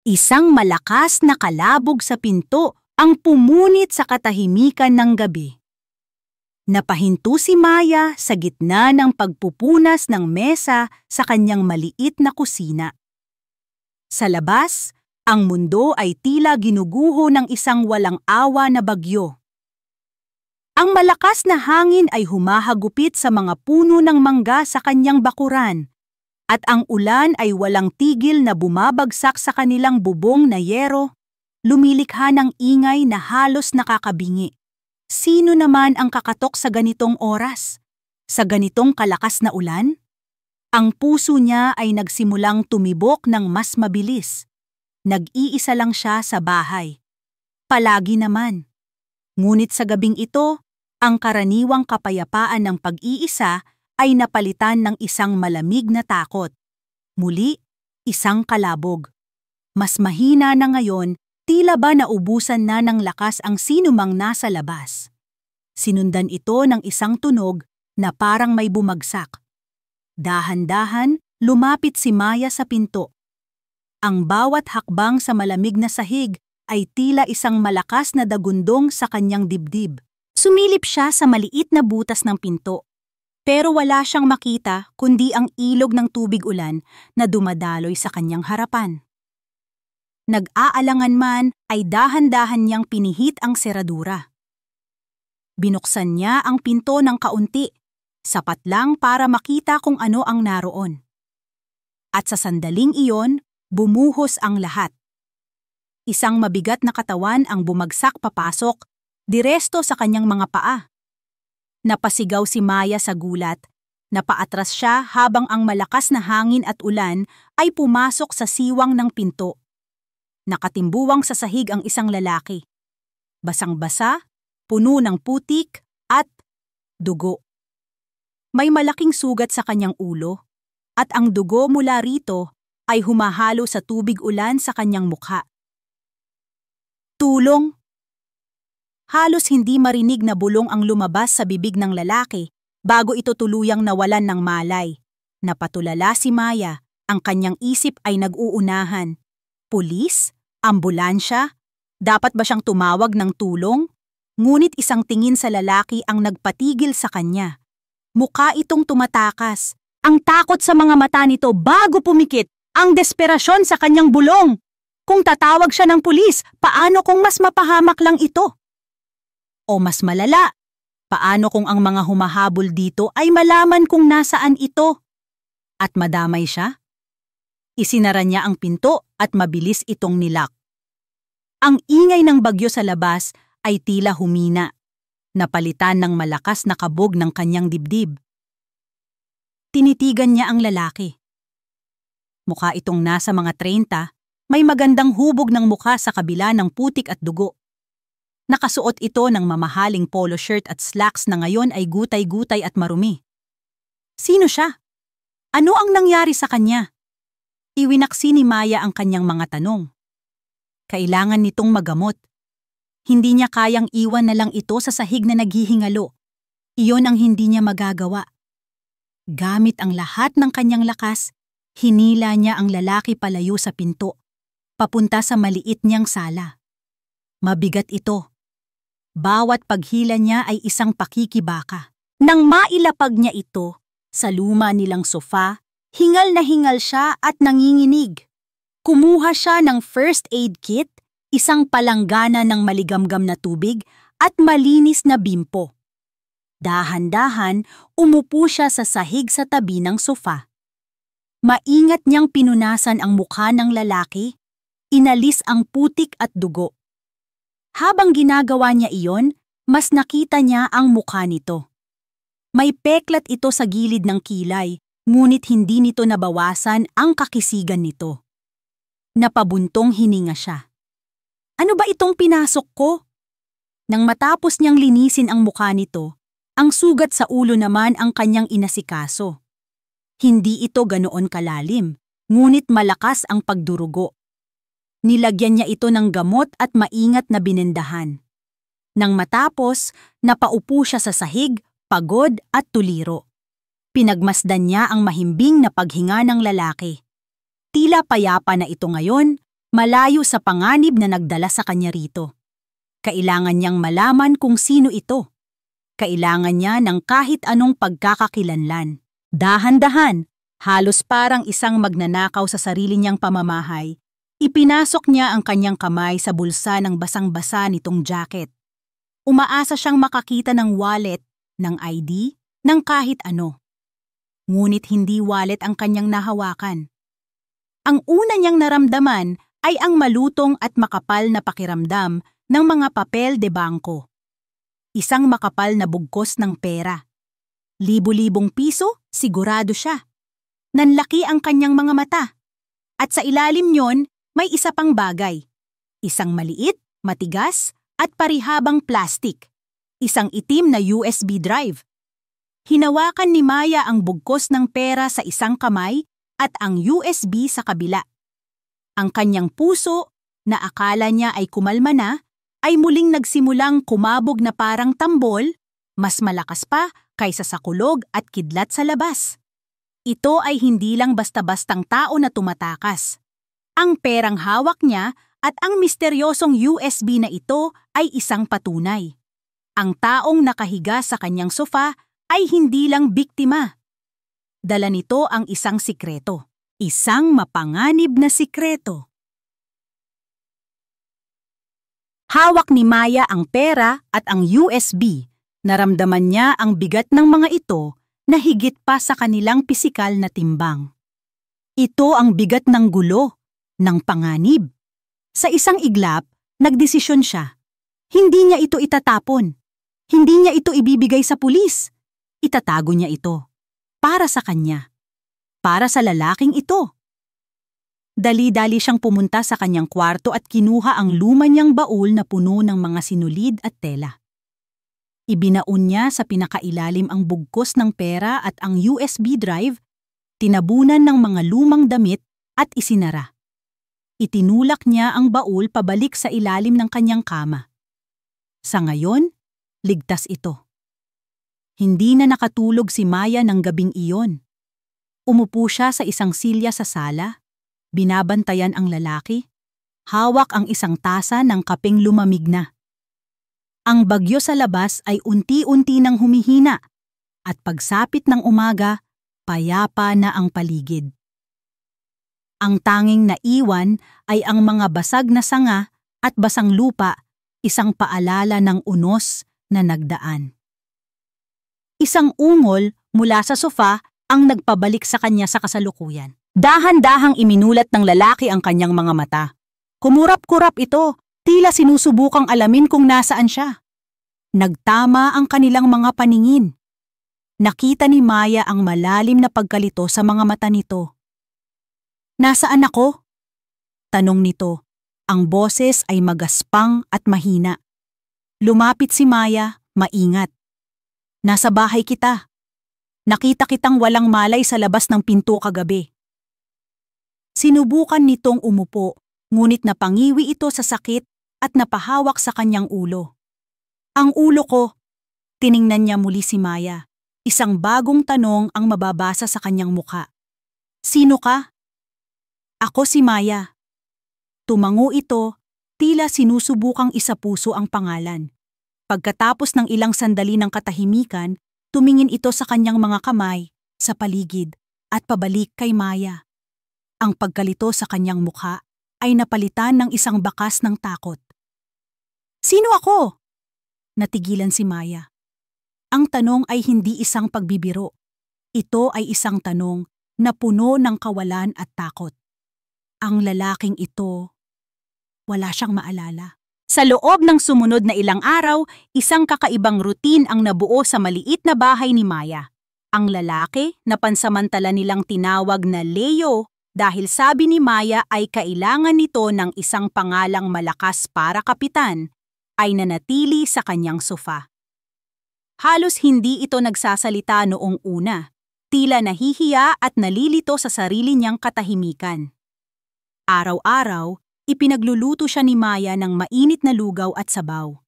Isang malakas na kalabog sa pinto ang pumunit sa katahimikan ng gabi. Napahinto si Maya sa gitna ng pagpupunas ng mesa sa kanyang maliit na kusina. Sa labas, ang mundo ay tila ginuguho ng isang walang awa na bagyo. Ang malakas na hangin ay humahagupit sa mga puno ng mangga sa kanyang bakuran, at ang ulan ay walang tigil na bumabagsak sa kanilang bubong na yero, lumilikha ng ingay na halos nakakabingi. Sino naman ang kakatok sa ganitong oras? Sa ganitong kalakas na ulan? Ang puso niya ay nagsimulang tumibok ng mas mabilis. Nag-iisa lang siya sa bahay. Palagi naman. Ngunit sa gabing ito, ang karaniwang kapayapaan ng pag-iisa ay napalitan ng isang malamig na takot. Muli, isang kalabog. Mas mahina na ngayon, tila ba naubusan na ng lakas ang sinumang nasa labas. Sinundan ito ng isang tunog na parang may bumagsak. Dahan-dahan, lumapit si Maya sa pinto. Ang bawat hakbang sa malamig na sahig ay tila isang malakas na dagundong sa kanyang dibdib. Sumilip siya sa maliit na butas ng pinto. Pero wala siyang makita kundi ang ilog ng tubig ulan na dumadaloy sa kanyang harapan. Nag-aalangan man ay dahan-dahan niyang pinihit ang seradura. Binuksan niya ang pinto ng kaunti, sapat lang para makita kung ano ang naroon. At sa sandaling iyon, bumuhos ang lahat. Isang mabigat na katawan ang bumagsak papasok, diresto sa kanyang mga paa. Napasigaw si Maya sa gulat. Napaatras siya habang ang malakas na hangin at ulan ay pumasok sa siwang ng pinto. Nakatimbuwang sa sahig ang isang lalaki. Basang-basa, puno ng putik at dugo. May malaking sugat sa kanyang ulo at ang dugo mula rito ay humahalo sa tubig ulan sa kanyang mukha. Tulong! Halos hindi marinig na bulong ang lumabas sa bibig ng lalaki bago ito tuluyang nawalan ng malay. Napatulala si Maya, ang kanyang isip ay nag-uunahan. Pulis? Ambulansya? Dapat ba siyang tumawag ng tulong? Ngunit isang tingin sa lalaki ang nagpatigil sa kanya. Mukha itong tumatakas. Ang takot sa mga mata nito bago pumikit, ang desperasyon sa kanyang bulong. Kung tatawag siya ng pulis, paano kung mas mapahamak lang ito? O mas malala, paano kung ang mga humahabol dito ay malaman kung nasaan ito? At madamay siya? Isinara niya ang pinto at mabilis itong nilak. Ang ingay ng bagyo sa labas ay tila humina, napalitan ng malakas na kabog ng kanyang dibdib. Tinitigan niya ang lalaki. Mukha itong nasa mga 30, may magandang hubog ng mukha sa kabila ng putik at dugo. Nakasuot ito ng mamahaling polo shirt at slacks na ngayon ay gutay-gutay at marumi. Sino siya? Ano ang nangyari sa kanya? Iwinaksi ni Maya ang kanyang mga tanong. Kailangan nitong magamot. Hindi niya kayang iwan na lang ito sa sahig na naghihingalo. Iyon ang hindi niya magagawa. Gamit ang lahat ng kanyang lakas, hinila niya ang lalaki palayo sa pinto, papunta sa maliit niyang sala. Mabigat ito. Bawat paghila niya ay isang pakikibaka. Nang mailapag niya ito sa luma nilang sofa, hingal na hingal siya at nanginginig. Kumuha siya ng first aid kit, isang palanggana ng maligamgam na tubig at malinis na bimpo. Dahan-dahan, umupo siya sa sahig sa tabi ng sofa. Maingat niyang pinunasan ang mukha ng lalaki, inalis ang putik at dugo. Habang ginagawa niya iyon, mas nakita niya ang mukha nito. May peklat ito sa gilid ng kilay, ngunit hindi nito nabawasan ang kakisigan nito. Napabuntong hininga siya. Ano ba itong pinasok ko? Nang matapos niyang linisin ang mukha nito, ang sugat sa ulo naman ang kanyang inasikaso. Hindi ito ganoon kalalim, ngunit malakas ang pagdurugo. Nilagyan niya ito ng gamot at maingat na binendahan. Nang matapos, napaupo siya sa sahig, pagod at tuliro. Pinagmasdan niya ang mahimbing na paghinga ng lalaki. Tila payapa na ito ngayon, malayo sa panganib na nagdala sa kanya rito. Kailangan niyang malaman kung sino ito. Kailangan niya ng kahit anong pagkakakilanlan. Dahan-dahan, halos parang isang magnanakaw sa sarili niyang pamamahay, ipinasok niya ang kanyang kamay sa bulsa ng basang-basa nitong jacket. Umaasa siyang makakita ng wallet, ng ID, ng kahit ano. Ngunit hindi wallet ang kanyang nahawakan. Ang una niyang naramdaman ay ang malutong at makapal na pakiramdam ng mga papel de bangko. Isang makapal na bugkos ng pera. Libo-libong piso, sigurado siya. Nanlaki ang kanyang mga mata. At sa ilalim niyon, may isa pang bagay. Isang maliit, matigas, at parihabang plastik. Isang itim na USB drive. Hinawakan ni Maya ang bugkos ng pera sa isang kamay at ang USB sa kabila. Ang kanyang puso, na akala niya ay kumalma na, ay muling nagsimulang kumabog na parang tambol, mas malakas pa kaysa sa kulog at kidlat sa labas. Ito ay hindi lang basta-bastang tao na tumatakas. Ang perang hawak niya at ang misteryosong USB na ito ay isang patunay. Ang taong nakahiga sa kanyang sofa ay hindi lang biktima. Dala nito ang isang sikreto. Isang mapanganib na sikreto. Hawak ni Maya ang pera at ang USB. Naramdaman niya ang bigat ng mga ito na higit pa sa kanilang pisikal na timbang. Ito ang bigat ng gulo, ng panganib. Sa isang iglap, nagdesisyon siya. Hindi niya ito itatapon. Hindi niya ito ibibigay sa pulis. Itatago niya ito. Para sa kanya. Para sa lalaking ito. Dali-dali siyang pumunta sa kanyang kwarto at kinuha ang luma niyang baul na puno ng mga sinulid at tela. Ibinaon niya sa pinakailalim ang bugkos ng pera at ang USB drive, tinabunan ng mga lumang damit at isinara. Itinulak niya ang baul pabalik sa ilalim ng kanyang kama. Sa ngayon, ligtas ito. Hindi na nakatulog si Maya ng gabing iyon. Umupo siya sa isang silya sa sala, binabantayan ang lalaki, hawak ang isang tasa ng kapeng lumamig na. Ang bagyo sa labas ay unti-unti nang humihina at pagsapit ng umaga, payapa na ang paligid. Ang tanging naiwan ay ang mga basag na sanga at basang lupa, isang paalala ng unos na nagdaan. Isang ungol mula sa sofa ang nagpabalik sa kanya sa kasalukuyan. Dahan-dahang iminulat ng lalaki ang kanyang mga mata. Kumurap-kurap ito, tila sinusubukang alamin kung nasaan siya. Nagtama ang kanilang mga paningin. Nakita ni Maya ang malalim na pagkalito sa mga mata nito. Nasaan ako? Tanong nito. Ang boses ay magaspang at mahina. Lumapit si Maya, maingat. Nasa bahay kita. Nakita kitang walang malay sa labas ng pinto kagabi. Sinubukan nitong umupo, ngunit napangiwi ito sa sakit at napahawak sa kanyang ulo. Ang ulo ko, tiningnan niya muli si Maya. Isang bagong tanong ang mababasa sa kanyang mukha. Sino ka? Ako si Maya. Tumango ito, tila sinusubukang isapuso ang pangalan. Pagkatapos ng ilang sandali ng katahimikan, tumingin ito sa kanyang mga kamay, sa paligid, at pabalik kay Maya. Ang pagkalito sa kanyang mukha ay napalitan ng isang bakas ng takot. Sino ako? Natigilan si Maya. Ang tanong ay hindi isang pagbibiro. Ito ay isang tanong na puno ng kawalan at takot. Ang lalaking ito, wala siyang maalala. Sa loob ng sumunod na ilang araw, isang kakaibang routine ang nabuo sa maliit na bahay ni Maya. Ang lalaki na pansamantala nilang tinawag na Leo dahil sabi ni Maya ay kailangan nito ng isang pangalang malakas para kapitan, ay nanatili sa kanyang sofa. Halos hindi ito nagsasalita noong una, tila nahihiya at nalilito sa sarili niyang katahimikan. Araw-araw, ipinagluluto siya ni Maya ng mainit na lugaw at sabaw.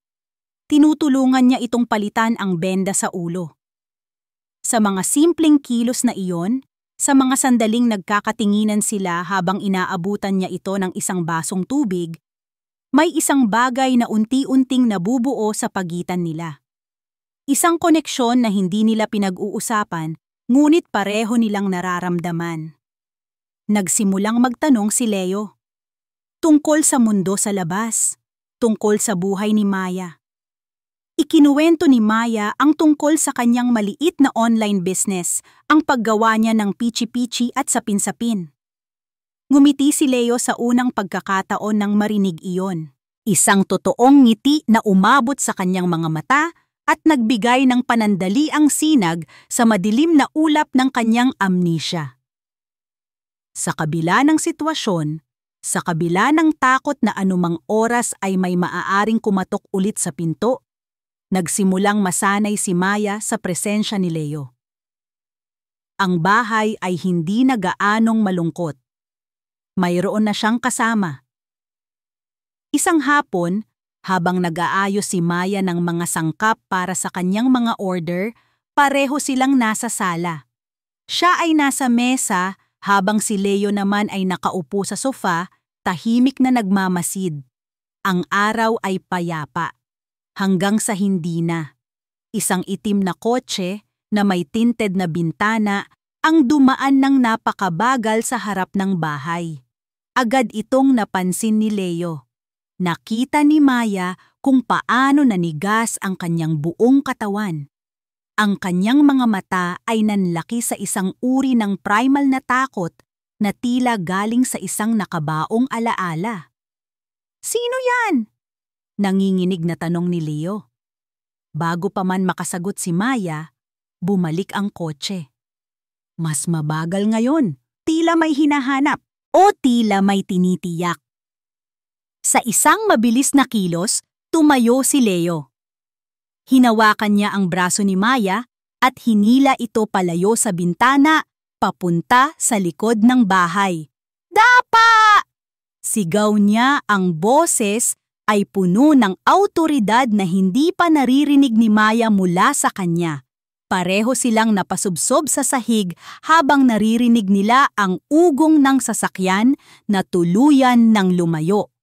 Tinutulungan niya itong palitan ang benda sa ulo. Sa mga simpleng kilos na iyon, Sa mga sandaling nagkakatinginan sila habang inaabutan niya ito ng isang basong tubig, may isang bagay na unti-unting nabubuo sa pagitan nila. Isang koneksyon na hindi nila pinag-uusapan, ngunit pareho nilang nararamdaman. Nagsimulang magtanong si Leo. Tungkol sa mundo sa labas, tungkol sa buhay ni Maya. Ikinuwento ni Maya ang tungkol sa kanyang maliit na online business, ang paggawa niya ng pichi-pichi at sapin-sapin. Ngumiti si Leo sa unang pagkakataon nang marinig iyon. Isang totoong ngiti na umabot sa kanyang mga mata at nagbigay ng panandaliang sinag sa madilim na ulap ng kanyang amnesia. Sa kabila ng sitwasyon, sa kabila ng takot na anumang oras ay may maaaring kumatok ulit sa pinto, nagsimulang masanay si Maya sa presensya ni Leo. Ang bahay ay hindi na gaanong malungkot. Mayroon na siyang kasama. Isang hapon, habang nag-aayos si Maya ng mga sangkap para sa kanyang mga order, pareho silang nasa sala. Siya ay nasa mesa habang si Leo naman ay nakaupo sa sofa, tahimik na nagmamasid. Ang araw ay payapa. Hanggang sa hindi na. Isang itim na kotse na may tinted na bintana ang dumaan ng napakabagal sa harap ng bahay. Agad itong napansin ni Leo. Nakita ni Maya kung paano nanigas ang kanyang buong katawan. Ang kanyang mga mata ay nanlaki sa isang uri ng primal na takot na tila galing sa isang nakabaong alaala. "Sino yan?" Nanginginig na tanong ni Leo. Bago pa man makasagot si Maya, bumalik ang kotse. Mas mabagal ngayon, tila may hinahanap o tila may tinitiyak. Sa isang mabilis na kilos, tumayo si Leo. Hinawakan niya ang braso ni Maya at hinila ito palayo sa bintana, papunta sa likod ng bahay. "Dapa!" Sigaw niya, ang boses ay puno ng awtoridad na hindi pa naririnig ni Maya mula sa kanya. Pareho silang napasubsob sa sahig habang naririnig nila ang ugong ng sasakyan na tuluyan ng lumayo.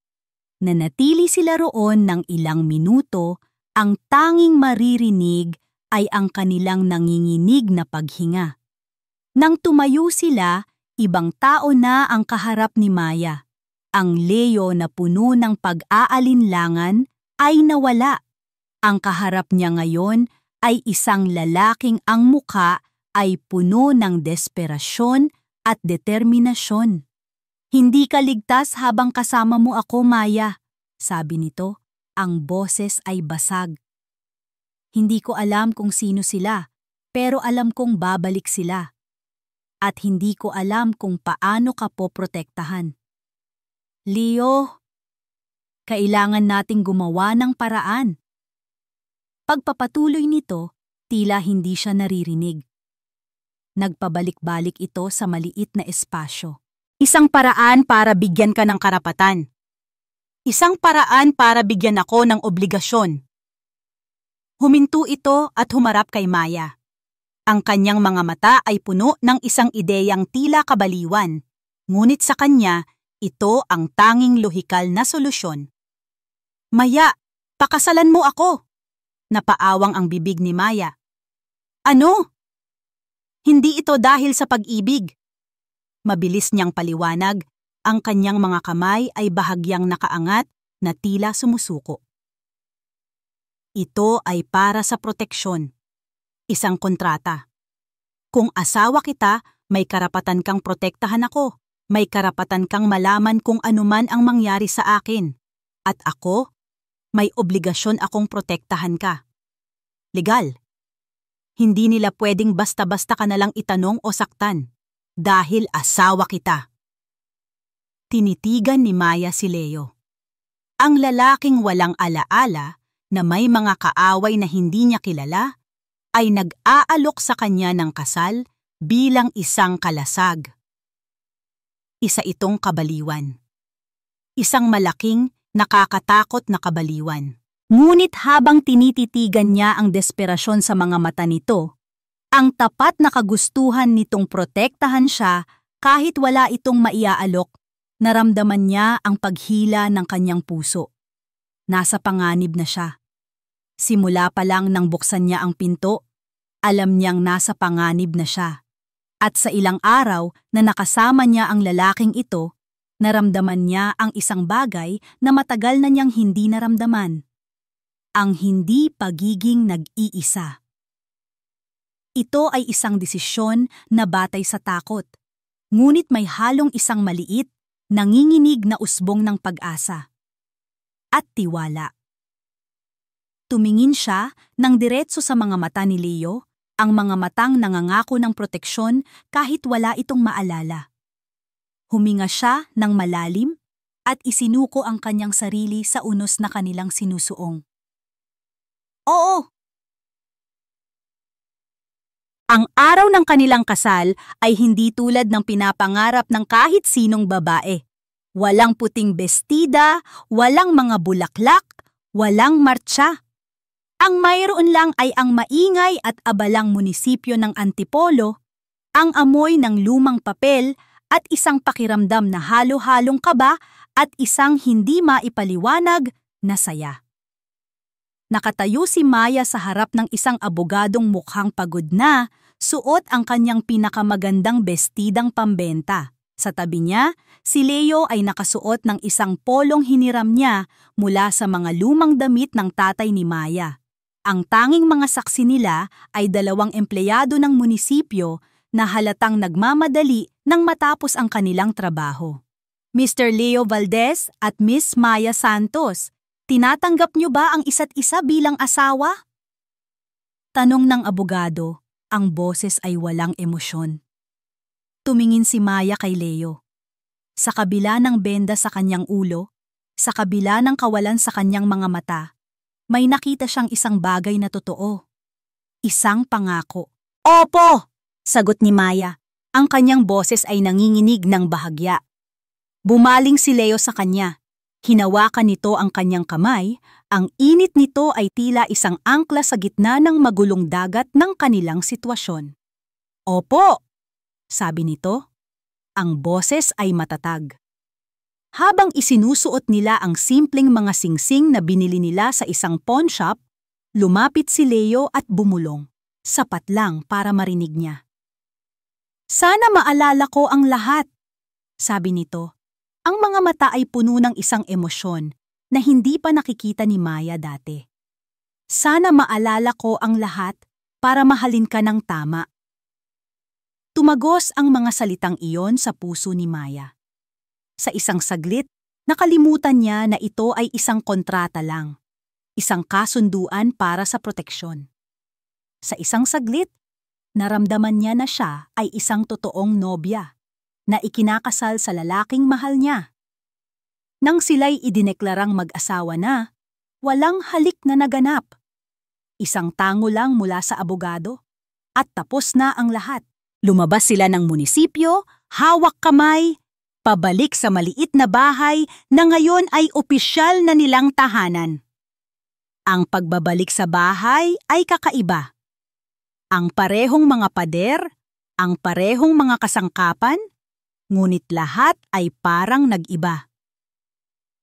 Nanatili sila roon ng ilang minuto, ang tanging maririnig ay ang kanilang nanginginig na paghinga. Nang tumayo sila, ibang tao na ang kaharap ni Maya. Ang Leo na puno ng pag-aalinlangan ay nawala. Ang kaharap niya ngayon ay isang lalaking ang muka ay puno ng desperasyon at determinasyon. "Hindi ka ligtas habang kasama mo ako, Maya," sabi nito. Ang boses ay basag. "Hindi ko alam kung sino sila, pero alam kong babalik sila. At hindi ko alam kung paano ka poprotektahan. Leo, kailangan nating gumawa ng paraan." Pagpapatuloy nito, tila hindi siya naririnig. Nagpabalik-balik ito sa maliit na espasyo. "Isang paraan para bigyan ka ng karapatan. Isang paraan para bigyan ako ng obligasyon." Huminto ito at humarap kay Maya. Ang kanyang mga mata ay puno ng isang ideyang tila kabaliwan, ngunit sa kanya, ito ang tanging lohikal na solusyon. "Maya, pakasalan mo ako!" Napaawang ang bibig ni Maya. "Ano? Hindi ito dahil sa pag-ibig." Mabilis niyang paliwanag, ang kanyang mga kamay ay bahagyang nakaangat na tila sumusuko. "Ito ay para sa proteksyon. Isang kontrata. Kung asawa kita, may karapatan kang protektahan ako. May karapatan kang malaman kung anuman ang mangyari sa akin. At ako, may obligasyon akong protektahan ka. Legal. Hindi nila pwedeng basta-basta ka nalang itanong o saktan. Dahil asawa kita." Tinitigan ni Maya si Leo. Ang lalaking walang alaala na may mga kaaway na hindi niya kilala ay nag-aalok sa kanya ng kasal bilang isang kalasag. Isa itong kabaliwan. Isang malaking, nakakatakot na kabaliwan. Ngunit habang tinititigan niya ang desperasyon sa mga mata nito, Ang tapat na kagustuhan nitong protektahan siya kahit wala itong maiaalok. Naramdaman niya ang paghila ng kanyang puso. Nasa panganib na siya. Simula pa lang nang buksan niya ang pinto, alam niyang nasa panganib na siya. At sa ilang araw na nakasama niya ang lalaking ito, naramdaman niya ang isang bagay na matagal na niyang hindi naramdaman. Ang hindi pagiging nag-iisa. Ito ay isang desisyon na batay sa takot, ngunit may halong isang maliit, nanginginig na usbong ng pag-asa at tiwala. Tumingin siya ng diretso sa mga mata ni Leo, ang mga matang nangangako ng proteksyon kahit wala itong maalala. Huminga siya ng malalim at isinuko ang kanyang sarili sa unos na kanilang sinusuong. Oo! Ang araw ng kanilang kasal ay hindi tulad ng pinapangarap ng kahit sinong babae. Walang puting bestida, walang mga bulaklak, walang martsa. Ang mayroon lang ay ang maingay at abalang munisipyo ng Antipolo, ang amoy ng lumang papel at isang pakiramdam na halo-halong kaba at isang hindi maipaliwanag na saya. Nakatayo si Maya sa harap ng isang abogadong mukhang pagod na, suot ang kanyang pinakamagandang bestidang pambenta. Sa tabi niya, si Leo ay nakasuot ng isang polong hiniram niya mula sa mga lumang damit ng tatay ni Maya. Ang tanging mga saksi nila ay dalawang empleyado ng munisipyo na halatang nagmamadali nang matapos ang kanilang trabaho. Mr. Leo Valdez at Miss Maya Santos, tinatanggap niyo ba ang isa't isa bilang asawa? Tanong ng abogado, ang boses ay walang emosyon. Tumingin si Maya kay Leo. Sa kabila ng benda sa kanyang ulo, sa kabila ng kawalan sa kanyang mga mata, may nakita siyang isang bagay na totoo. Isang pangako. Opo! Sagot ni Maya. Ang kanyang boses ay nanginginig ng bahagya. Bumaling si Leo sa kanya. Hinawakan nito ang kanyang kamay, ang init nito ay tila isang angkla sa gitna ng magulong dagat ng kanilang sitwasyon. Opo! Sabi nito. Ang boses ay matatag. Habang isinusuot nila ang simpleng mga singsing na binili nila sa isang pawn shop, lumapit si Leo at bumulong. Sapat lang para marinig niya. Sana maalala ko ang lahat, sabi nito. Ang mga mata ay puno ng isang emosyon na hindi pa nakikita ni Maya dati. Sana maalala ko ang lahat para mahalin ka ng tama. Tumagos ang mga salitang iyon sa puso ni Maya. Sa isang saglit, nakalimutan niya na ito ay isang kontrata lang, isang kasunduan para sa proteksyon. Sa isang saglit, naramdaman niya na siya ay isang totoong nobya na ikinakasal sa lalaking mahal niya. Nang sila'y idineklarang mag-asawa na, walang halik na naganap. Isang tango lang mula sa abogado at tapos na ang lahat. Lumabas sila ng munisipyo, hawak kamay, pabalik sa maliit na bahay na ngayon ay opisyal na nilang tahanan. Ang pagbabalik sa bahay ay kakaiba. Ang parehong mga pader, ang parehong mga kasangkapan, ngunit lahat ay parang nag-iba.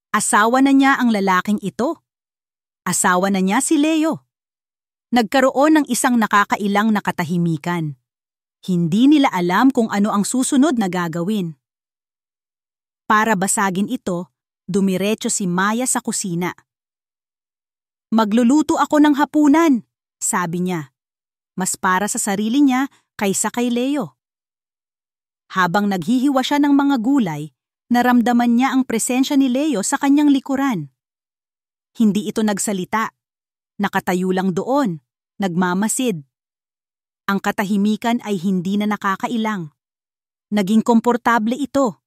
Asawa na niya ang lalaking ito. Asawa na niya si Leo. Nagkaroon ng isang nakakailang na katahimikan. Hindi nila alam kung ano ang susunod na gagawin. Para basagin ito, dumiretso si Maya sa kusina. Magluluto ako ng hapunan, sabi niya. Mas para sa sarili niya kaysa kay Leo. Habang naghihiwa siya ng mga gulay, naramdaman niya ang presensya ni Leo sa kanyang likuran. Hindi ito nagsalita. Nakatayo lang doon, nagmamasid. Ang katahimikan ay hindi na nakakailang. Naging komportable ito.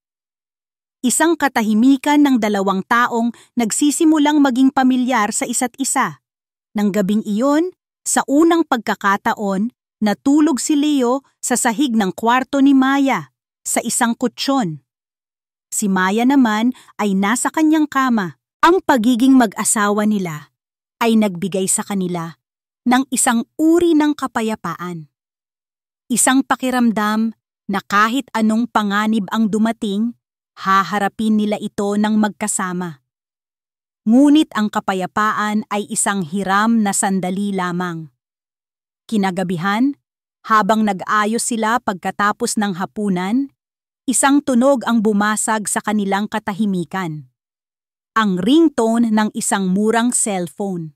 Isang katahimikan ng dalawang taong nagsisimulang maging pamilyar sa isa't isa. Nang gabing iyon, sa unang pagkakataon, natulog si Leo sa sahig ng kwarto ni Maya, sa isang kutsyon. Si Maya naman ay nasa kanyang kama. Ang pagiging mag-asawa nila ay nagbigay sa kanila ng isang uri ng kapayapaan. Isang pakiramdam na kahit anong panganib ang dumating, haharapin nila ito ng magkasama. Ngunit ang kapayapaan ay isang hiram na sandali lamang. Kinagabihan, habang nag-ayos sila pagkatapos ng hapunan, isang tunog ang bumasag sa kanilang katahimikan. Ang ringtone ng isang murang cellphone.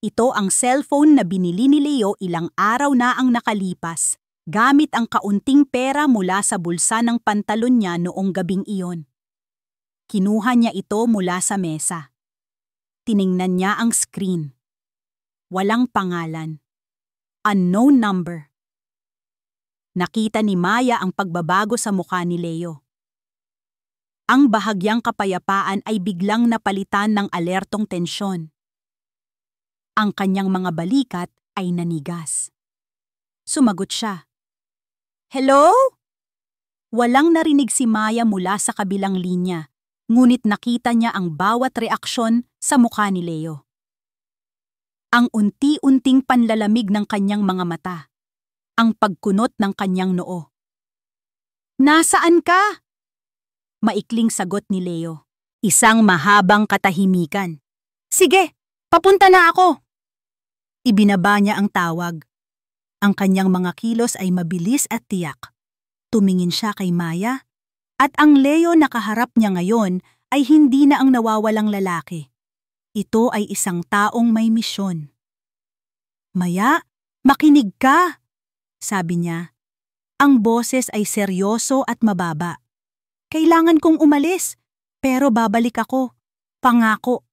Ito ang cellphone na binili ni Leo ilang araw na ang nakalipas, gamit ang kaunting pera mula sa bulsa ng pantalon niya noong gabing iyon. Kinuha niya ito mula sa mesa. Tiningnan niya ang screen. Walang pangalan. Unknown number. Nakita ni Maya ang pagbabago sa mukha ni Leo. Ang bahagyang kapayapaan ay biglang napalitan ng alertong tensyon. Ang kanyang mga balikat ay nanigas. Sumagot siya. Hello? Walang narinig si Maya mula sa kabilang linya, ngunit nakita niya ang bawat reaksyon sa mukha ni Leo. Ang unti-unting panlalamig ng kanyang mga mata. Ang pagkunot ng kanyang noo. Nasaan ka? Maikling sagot ni Leo. Isang mahabang katahimikan. Sige, papunta na ako. Ibinaba niya ang tawag. Ang kanyang mga kilos ay mabilis at tiyak. Tumingin siya kay Maya, at ang Leo na kaharap niya ngayon ay hindi na ang nawawalang lalaki. Ito ay isang taong may misyon. Maya, makinig ka! Sabi niya. Ang boses ay seryoso at mababa. Kailangan kong umalis, pero babalik ako. Pangako.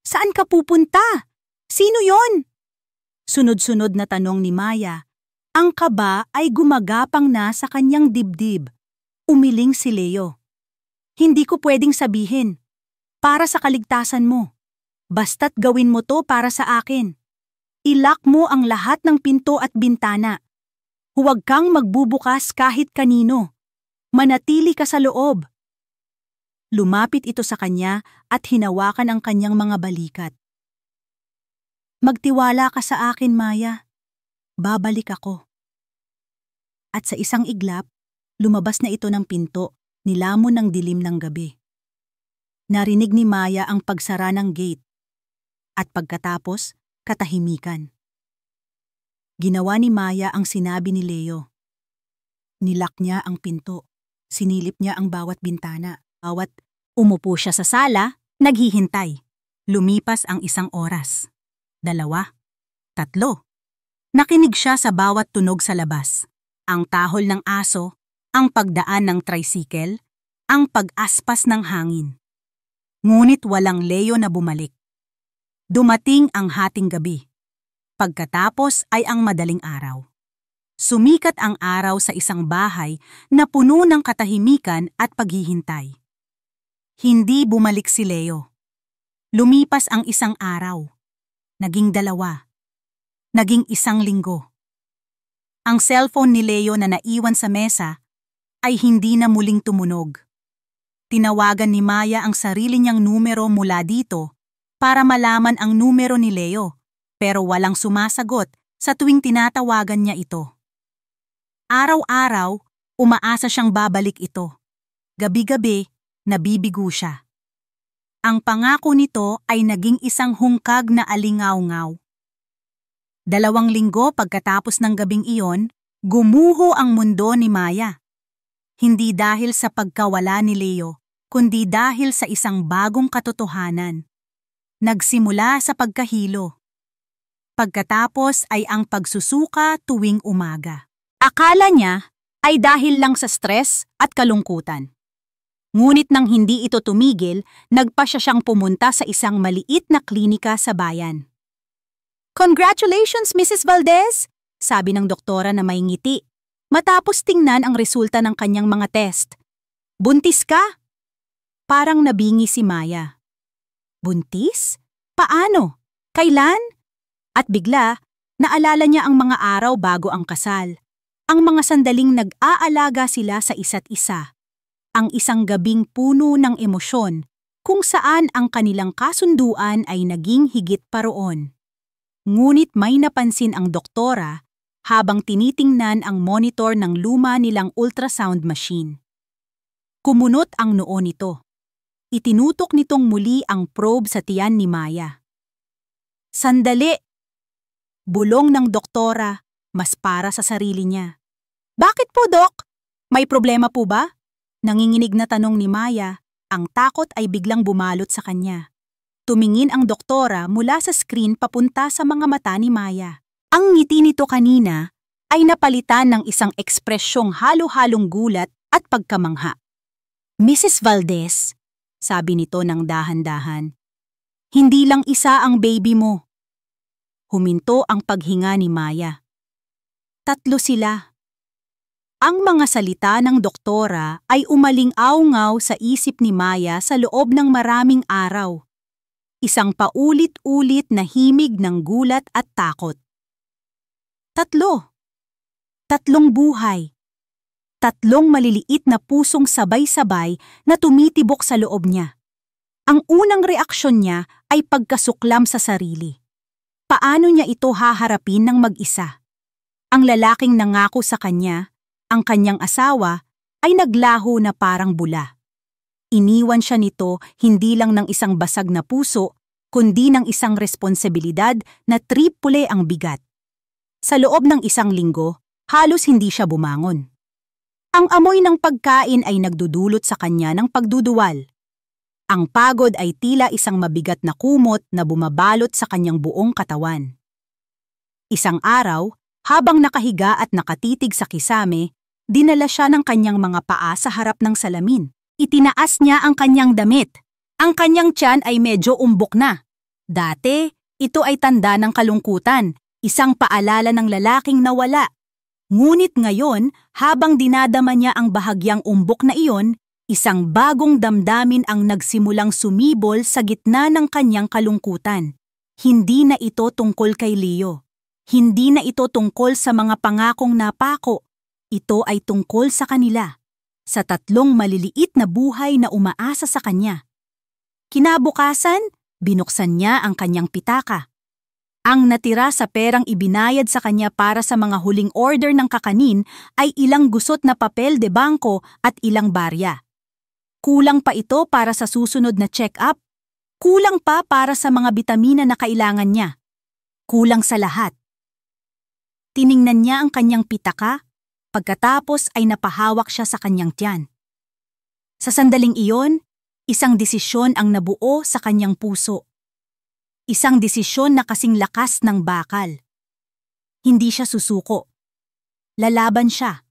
Saan ka pupunta? Sino yon? Sunod-sunod na tanong ni Maya. Ang kaba ay gumagapang na sa kanyang dibdib. Umiling si Leo. Hindi ko pwedeng sabihin. Para sa kaligtasan mo. Basta't gawin mo to para sa akin. Ilock mo ang lahat ng pinto at bintana. Huwag kang magbubukas kahit kanino. Manatili ka sa loob. Lumapit ito sa kanya at hinawakan ang kanyang mga balikat. Magtiwala ka sa akin, Maya. Babalik ako. At sa isang iglap, lumabas na ito ng pinto, nilamon ng dilim ng gabi. Narinig ni Maya ang pagsara ng gate. At pagkatapos, katahimikan. Ginawa ni Maya ang sinabi ni Leo. Nilak niya ang pinto. Sinilip niya ang bawat bintana. Umupo siya sa sala, naghihintay. Lumipas ang 1 oras. 2. 3. Nakinig siya sa bawat tunog sa labas. Ang tahol ng aso, ang pagdaan ng tricycle, ang pag-aspas ng hangin. Ngunit walang Leo na bumalik. Dumating ang hating gabi. Pagkatapos ay ang madaling araw. Sumikat ang araw sa isang bahay na puno ng katahimikan at paghihintay. Hindi bumalik si Leo. Lumipas ang 1 araw. Naging 2. Naging 1 linggo. Ang cellphone ni Leo na naiwan sa mesa ay hindi na muling tumunog. Tinawagan ni Maya ang sarili niyang numero mula dito para malaman ang numero ni Leo, pero walang sumasagot sa tuwing tinatawagan niya ito. Araw-araw, umaasa siyang babalik ito. Gabi-gabi, nabibigo siya. Ang pangako nito ay naging isang hungkag na alingaw-ngaw. 2 linggo pagkatapos ng gabing iyon, gumuho ang mundo ni Maya. Hindi dahil sa pagkawala ni Leo, kundi dahil sa isang bagong katotohanan. Nagsimula sa pagkahilo. Pagkatapos ay ang pagsusuka tuwing umaga. Akala niya ay dahil lang sa stress at kalungkutan. Ngunit nang hindi ito tumigil, nagpasya siyang pumunta sa isang maliit na klinika sa bayan. Congratulations, Mrs. Valdez! Sabi ng doktora na may ngiti, matapos tingnan ang resulta ng kanyang mga test. Buntis ka? Parang nabingi si Maya. Buntis? Paano? Kailan? At bigla, naalala niya ang mga araw bago ang kasal. Ang mga sandaling nag-aalaga sila sa isa't isa. Ang isang gabing puno ng emosyon, kung saan ang kanilang kasunduan ay naging higit pa roon. Ngunit may napansin ang doktora habang tinitingnan ang monitor ng luma nilang ultrasound machine. Kumunot ang noo nito. Itinutok nitong muli ang probe sa tiyan ni Maya. Sandali! Bulong ng doktora, mas para sa sarili niya. Bakit po, Dok? May problema po ba? Nanginginig na tanong ni Maya, ang takot ay biglang bumalot sa kanya. Tumingin ang doktora mula sa screen papunta sa mga mata ni Maya. Ang ngiti nito kanina ay napalitan ng isang ekspresyong halo-halong gulat at pagkamangha. Mrs. Valdez, sabi nito ng dahan-dahan, hindi lang isa ang baby mo. Huminto ang paghinga ni Maya. 3 sila. Ang mga salita ng doktora ay umaling-awngaw sa isip ni Maya sa loob ng maraming araw. Isang paulit-ulit na himig ng gulat at takot. 3. 3 buhay. 3 maliliit na pusong sabay-sabay na tumitibok sa loob niya. Ang unang reaksyon niya ay pagkasuklam sa sarili. Paano niya ito haharapin ng mag-isa? Ang lalaking nangako sa kanya, ang kanyang asawa, ay naglaho na parang bula. Iniwan siya nito hindi lang ng isang basag na puso, kundi ng isang responsibilidad na triple ang bigat. Sa loob ng 1 linggo, halos hindi siya bumangon. Ang amoy ng pagkain ay nagdudulot sa kanya ng pagduduwal. Ang pagod ay tila isang mabigat na kumot na bumabalot sa kanyang buong katawan. Isang araw, habang nakahiga at nakatitig sa kisame, dinala siya ng kanyang mga paa sa harap ng salamin. Itinaas niya ang kanyang damit. Ang kanyang tiyan ay medyo umbok na. Dati, ito ay tanda ng kalungkutan, isang paalala ng lalaking nawala. Ngunit ngayon, habang dinadama niya ang bahagyang umbok na iyon, isang bagong damdamin ang nagsimulang sumibol sa gitna ng kanyang kalungkutan. Hindi na ito tungkol kay Leo. Hindi na ito tungkol sa mga pangakong napako. Ito ay tungkol sa kanila. Sa 3 maliliit na buhay na umaasa sa kanya. Kinabukasan, binuksan niya ang kanyang pitaka. Ang natira sa perang ibinayad sa kanya para sa mga huling order ng kakanin ay ilang gusot na papel de bangko at ilang barya. Kulang pa ito para sa susunod na check-up. Kulang pa para sa mga bitamina na kailangan niya. Kulang sa lahat. Tiningnan niya ang kanyang pitaka, pagkatapos ay napahawak siya sa kanyang tiyan. Sa sandaling iyon, isang desisyon ang nabuo sa kanyang puso. Isang desisyon na kasing lakas ng bakal. Hindi siya susuko. Lalaban siya.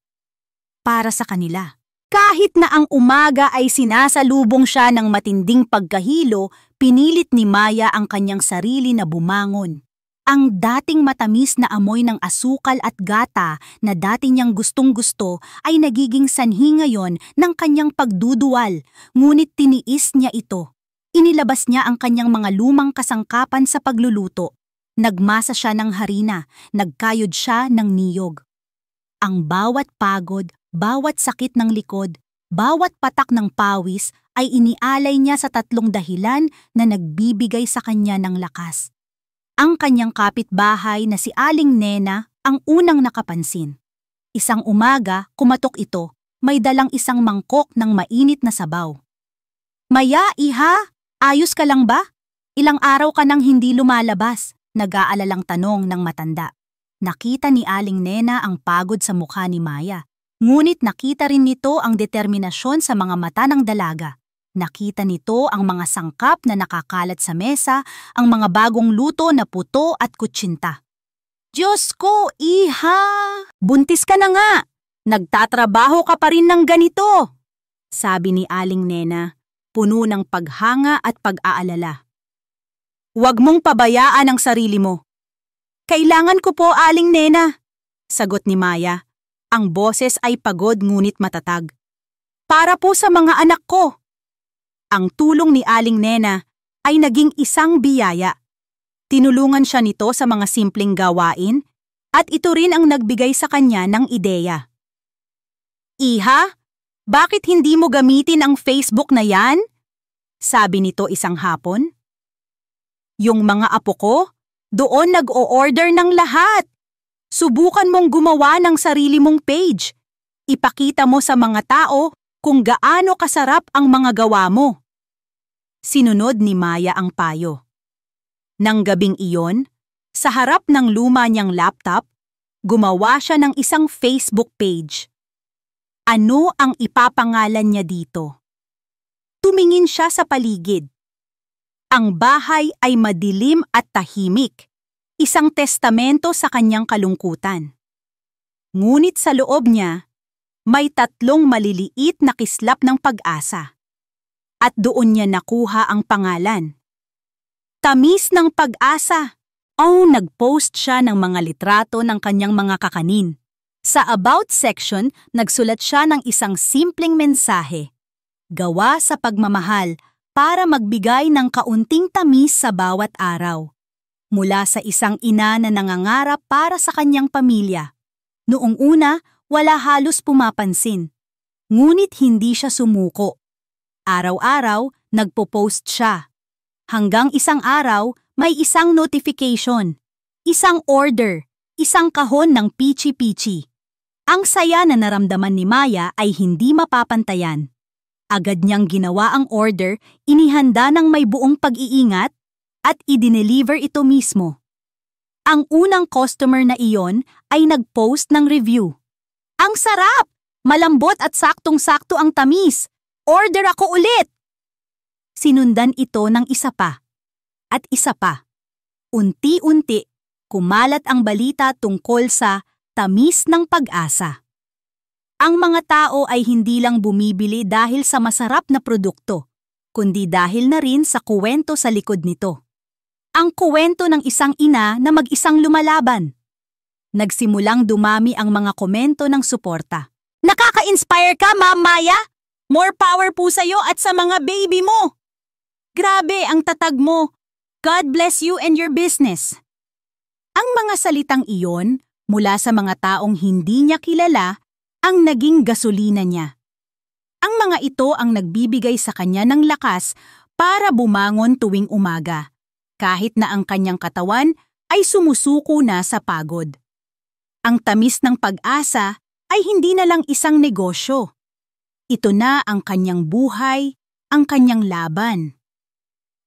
Para sa kanila. Kahit na ang umaga ay sinasalubong siya ng matinding pagkahilo, pinilit ni Maya ang kanyang sarili na bumangon. Ang dating matamis na amoy ng asukal at gata na dati niyang gustong-gusto ay nagiging sanhi ngayon ng kanyang pagduduwal, ngunit tiniis niya ito. Inilabas niya ang kanyang mga lumang kasangkapan sa pagluluto. Nagmasa siya ng harina, nagkayod siya ng niyog. Ang bawat pagod, bawat sakit ng likod, bawat patak ng pawis ay inialay niya sa 3 dahilan na nagbibigay sa kanya ng lakas. Ang kanyang kapitbahay na si Aling Nena ang unang nakapansin. Isang umaga, kumatok ito, may dalang isang mangkok ng mainit na sabaw. Maya, iha, ayos ka lang ba? Ilang araw ka nang hindi lumalabas, nag-aalalang tanong ng matanda. Nakita ni Aling Nena ang pagod sa mukha ni Maya. Ngunit nakita rin nito ang determinasyon sa mga mata ng dalaga. Nakita nito ang mga sangkap na nakakalat sa mesa, ang mga bagong luto na puto at kutsinta. Diyos ko, iha! Buntis ka na nga! Nagtatrabaho ka pa rin ng ganito! Sabi ni Aling Nena, puno ng paghanga at pag-aalala. Huwag mong pabayaan ang sarili mo. Kailangan ko po, Aling Nena, sagot ni Maya. Ang boses ay pagod ngunit matatag. Para po sa mga anak ko. Ang tulong ni Aling Nena ay naging isang biyaya. Tinulungan siya nito sa mga simpleng gawain at ito rin ang nagbigay sa kanya ng ideya. Iha, bakit hindi mo gamitin ang Facebook na yan? Sabi nito isang hapon. Yung mga apo ko, doon nag-o-order ng lahat. Subukan mong gumawa ng sarili mong page. Ipakita mo sa mga tao kung gaano kasarap ang mga gawa mo. Sinunod ni Maya ang payo. Nang gabing iyon, sa harap ng luma niyang laptop, gumawa siya ng isang Facebook page. Ano ang ipapangalan niya dito? Tumingin siya sa paligid. Ang bahay ay madilim at tahimik, isang testamento sa kanyang kalungkutan. Ngunit sa loob niya, may 3 maliliit na kislap ng pag-asa. At doon niya nakuha ang pangalan. Tamis ng Pag-asa. Nag-post siya ng mga litrato ng kanyang mga kakanin. Sa About section, nagsulat siya ng isang simpleng mensahe. Gawa sa pagmamahal para magbigay ng kaunting tamis sa bawat araw. Mula sa isang ina na nangangarap para sa kanyang pamilya. Noong una, wala halos pumapansin. Ngunit hindi siya sumuko. Araw-araw, nagpo-post siya. Hanggang isang araw, may isang notification, isang order, isang kahon ng pichi-pichi. Ang saya na naramdaman ni Maya ay hindi mapapantayan. Agad niyang ginawa ang order, inihanda ng may buong pag-iingat, at idineliver ito mismo. Ang unang customer na iyon ay nag-post ng review. Ang sarap! Malambot at saktong-sakto ang tamis! Order ako ulit! Sinundan ito ng isa pa. At isa pa. Unti-unti, kumalat ang balita tungkol sa tamis ng pag-asa. Ang mga tao ay hindi lang bumibili dahil sa masarap na produkto, kundi dahil na rin sa kuwento sa likod nito. Ang kuwento ng isang ina na mag-isang lumalaban. Nagsimulang dumami ang mga komento ng suporta. Nakaka-inspire ka, Ma'am Maya! More power po sa'yo at sa mga baby mo! Grabe ang tatag mo! God bless you and your business! Ang mga salitang iyon, mula sa mga taong hindi niya kilala, ang naging gasolina niya. Ang mga ito ang nagbibigay sa kanya ng lakas para bumangon tuwing umaga, kahit na ang kanyang katawan ay sumusuko na sa pagod. Ang tamis ng pag-asa ay hindi na lang isang negosyo. Ito na ang kanyang buhay, ang kanyang laban.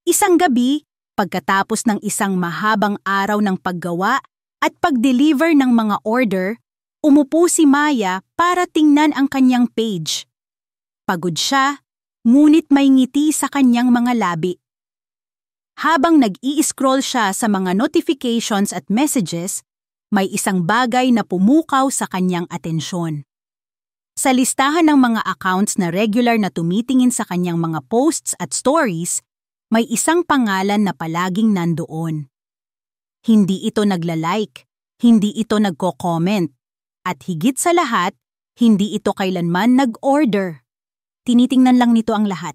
Isang gabi, pagkatapos ng isang mahabang araw ng paggawa at pag-deliver ng mga order, umupo si Maya para tingnan ang kanyang page. Pagod siya, ngunit may ngiti sa kanyang mga labi. Habang nag-i-scroll siya sa mga notifications at messages, may isang bagay na pumukaw sa kanyang atensyon. Sa listahan ng mga accounts na regular na tumitingin sa kanyang mga posts at stories, may isang pangalan na palaging nandoon. Hindi ito nagla-like, hindi ito nagko-comment, at higit sa lahat, hindi ito kailanman nag-order. Tinitingnan lang nito ang lahat.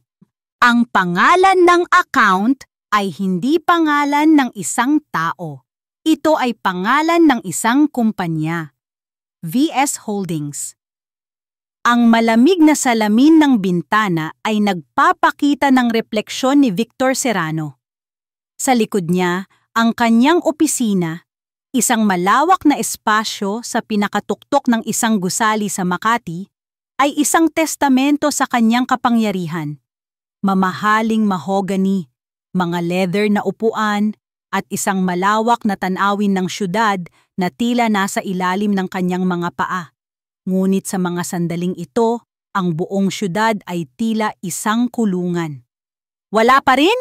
Ang pangalan ng account ay hindi pangalan ng isang tao. Ito ay pangalan ng isang kumpanya. VS Holdings. Ang malamig na salamin ng bintana ay nagpapakita ng refleksyon ni Victor Serrano. Sa likod niya, ang kanyang opisina, isang malawak na espasyo sa pinakatuktok ng isang gusali sa Makati, ay isang testamento sa kanyang kapangyarihan. Mamahaling mahogany, mga leather na upuan, at isang malawak na tanawin ng syudad na tila nasa ilalim ng kanyang mga paa. Ngunit sa mga sandaling ito, ang buong syudad ay tila isang kulungan. Wala pa rin?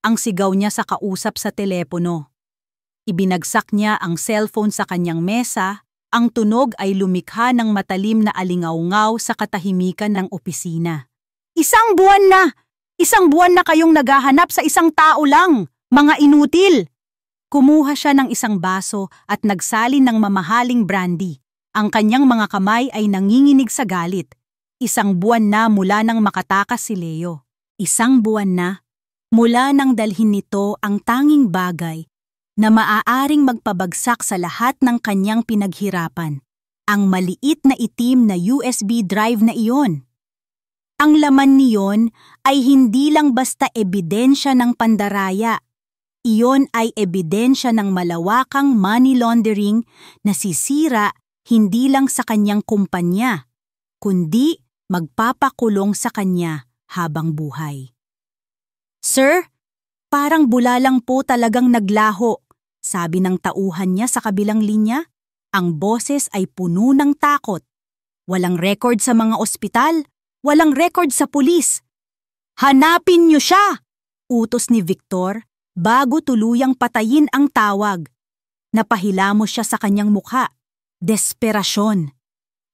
Ang sigaw niya sa kausap sa telepono. Ibinagsak niya ang cellphone sa kanyang mesa, ang tunog ay lumikha ng matalim na alingawngaw sa katahimikan ng opisina. Isang buwan na! Isang buwan na kayong naghahanap sa isang tao lang, mga inutil! Kumuha siya ng isang baso at nagsalin ng mamahaling brandy. Ang kanyang mga kamay ay nanginginig sa galit. Isang buwan na mula nang makatakas si Leo. Isang buwan na mula nang dalhin nito ang tanging bagay na maaaring magpabagsak sa lahat ng kanyang pinaghirapan. Ang maliit na itim na USB drive na iyon. Ang laman niyon ay hindi lang basta ebidensya ng pandaraya. Iyon ay ebidensya ng malawakang money laundering na sisira hindi lang sa kanyang kumpanya, kundi magpapakulong sa kanya habang buhay. "Sir, parang bulalang po talagang naglaho," sabi ng tauhan niya sa kabilang linya. Ang boses ay puno ng takot. "Walang record sa mga ospital, walang record sa pulis. Hanapin niyo siya!" utos ni Victor bago tuluyang patayin ang tawag. Napahilamos siya sa kanyang mukha. Desperasyon.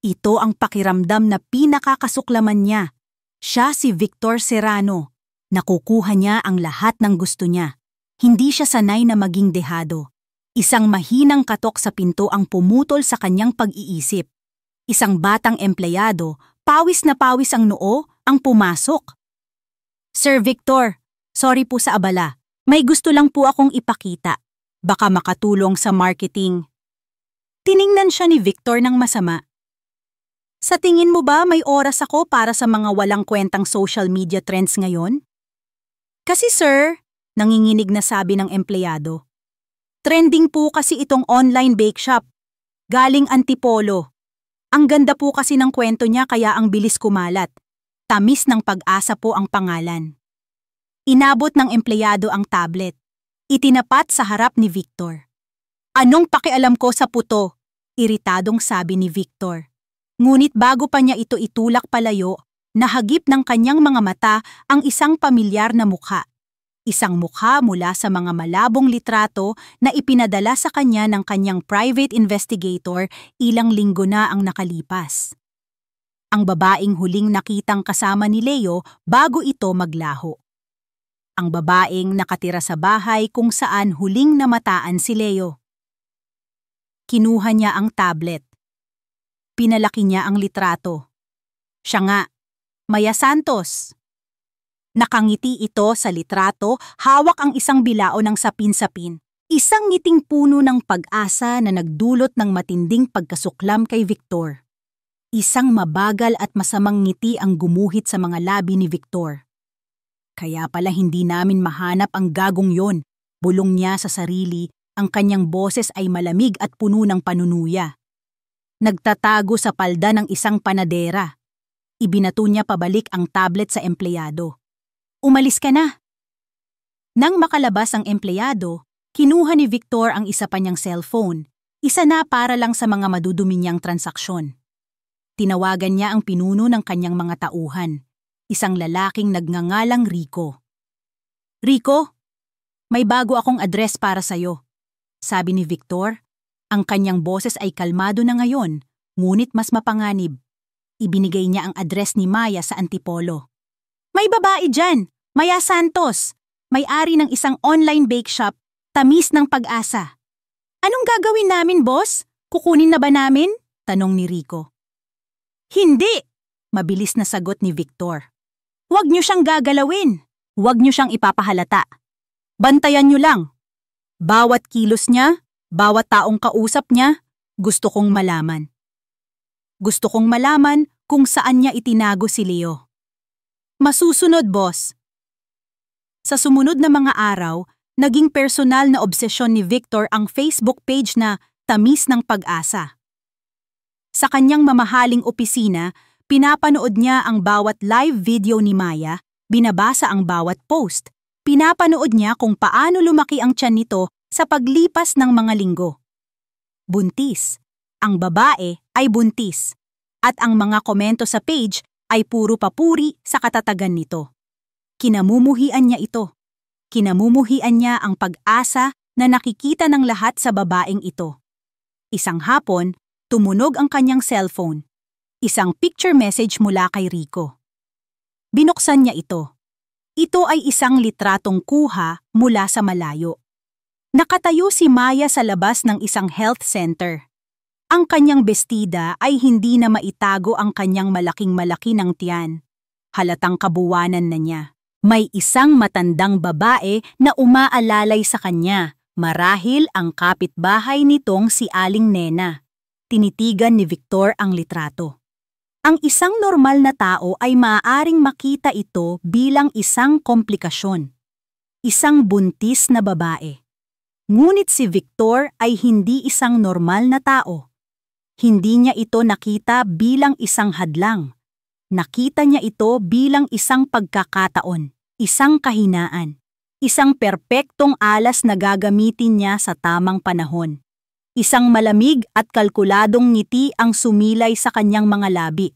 Ito ang pakiramdam na pinakakasuklaman niya. Siya si Victor Serrano. Nakukuha niya ang lahat ng gusto niya. Hindi siya sanay na maging dehado. Isang mahinang katok sa pinto ang pumutol sa kanyang pag-iisip. Isang batang empleyado, pawis na pawis ang noo, ang pumasok. "Sir Victor, sorry po sa abala. May gusto lang po akong ipakita. Baka makatulong sa marketing." Tiningnan siya ni Victor ng masama. "Sa tingin mo ba may oras ako para sa mga walang kwentang social media trends ngayon?" "Kasi sir," nanginginig na sabi ng empleyado, "trending po kasi itong online bake shop. Galing Antipolo. Ang ganda po kasi ng kwento niya kaya ang bilis kumalat. Tamis ng Pag-asa po ang pangalan." Inabot ng empleyado ang tablet. Itinapat sa harap ni Victor. "Anong pakialam ko sa puto?" iritadong sabi ni Victor. Ngunit bago pa niya ito itulak palayo, nahagip ng kanyang mga mata ang isang pamilyar na mukha. Isang mukha mula sa mga malabong litrato na ipinadala sa kanya ng kanyang private investigator ilang linggo na ang nakalipas. Ang babaeng huling nakitang kasama ni Leo bago ito maglaho. Ang babaeng nakatira sa bahay kung saan huling namataan si Leo. Kinuha niya ang tablet. Pinalaki niya ang litrato. Siya nga, Maya Santos. Nakangiti ito sa litrato, hawak ang isang bilao ng sapin-sapin. Isang ngiting puno ng pag-asa na nagdulot ng matinding pagkasuklam kay Victor. Isang mabagal at masamang ngiti ang gumuhit sa mga labi ni Victor. "Kaya pala hindi namin mahanap ang gagong yon," bulong niya sa sarili. Ang kanyang boses ay malamig at puno ng panunuya. Nagtatago sa palda ng isang panadera. Ibinato niya pabalik ang tablet sa empleyado. "Umalis ka na." Nang makalabas ang empleyado, kinuha ni Victor ang isa pa niyang cellphone, isa na para lang sa mga madudumi niyang transaksyon. Tinawagan niya ang pinuno ng kanyang mga tauhan, isang lalaking nagngangalang Rico. "Rico, may bago akong address para sa'yo," sabi ni Victor. Ang kanyang boses ay kalmado na ngayon, ngunit mas mapanganib. Ibinigay niya ang address ni Maya sa Antipolo. "May babae dyan, Maya Santos, may-ari ng isang online bake shop, Tamis ng Pag-asa." "Anong gagawin namin, boss? Kukunin na ba namin?" tanong ni Rico. "Hindi," mabilis na sagot ni Victor. "Huwag niyo siyang gagalawin. Huwag niyo siyang ipapahalata. Bantayan niyo lang. Bawat kilos niya, bawat taong kausap niya, gusto kong malaman. Gusto kong malaman kung saan niya itinago si Leo." "Masusunod, boss." Sa sumunod na mga araw, naging personal na obsesyon ni Victor ang Facebook page na Tamis ng Pag-asa. Sa kanyang mamahaling opisina, pinapanood niya ang bawat live video ni Maya, binabasa ang bawat post. Pinapanood niya kung paano lumaki ang tiyan nito sa paglipas ng mga linggo. Buntis. Ang babae ay buntis. At ang mga komento sa page ay puro papuri sa katatagan nito. Kinamumuhian niya ito. Kinamumuhian niya ang pag-asa na nakikita ng lahat sa babaeng ito. Isang hapon, tumunog ang kanyang cellphone. Isang picture message mula kay Rico. Binuksan niya ito. Ito ay isang litratong kuha mula sa malayo. Nakatayo si Maya sa labas ng isang health center. Ang kanyang bestida ay hindi na maitago ang kanyang malaking-malaki ng tiyan. Halatang kabuwanan na niya. May isang matandang babae na umaalalay sa kanya, marahil ang kapitbahay nitong si Aling Nena. Tinitigan ni Victor ang litrato. Ang isang normal na tao ay maaaring makita ito bilang isang komplikasyon. isang buntis na babae. Ngunit si Victor ay hindi isang normal na tao. Hindi niya ito nakita bilang isang hadlang. Nakita niya ito bilang isang pagkakataon, isang kahinaan, isang perpektong alas na gagamitin niya sa tamang panahon. Isang malamig at kalkuladong ngiti ang sumilay sa kanyang mga labi.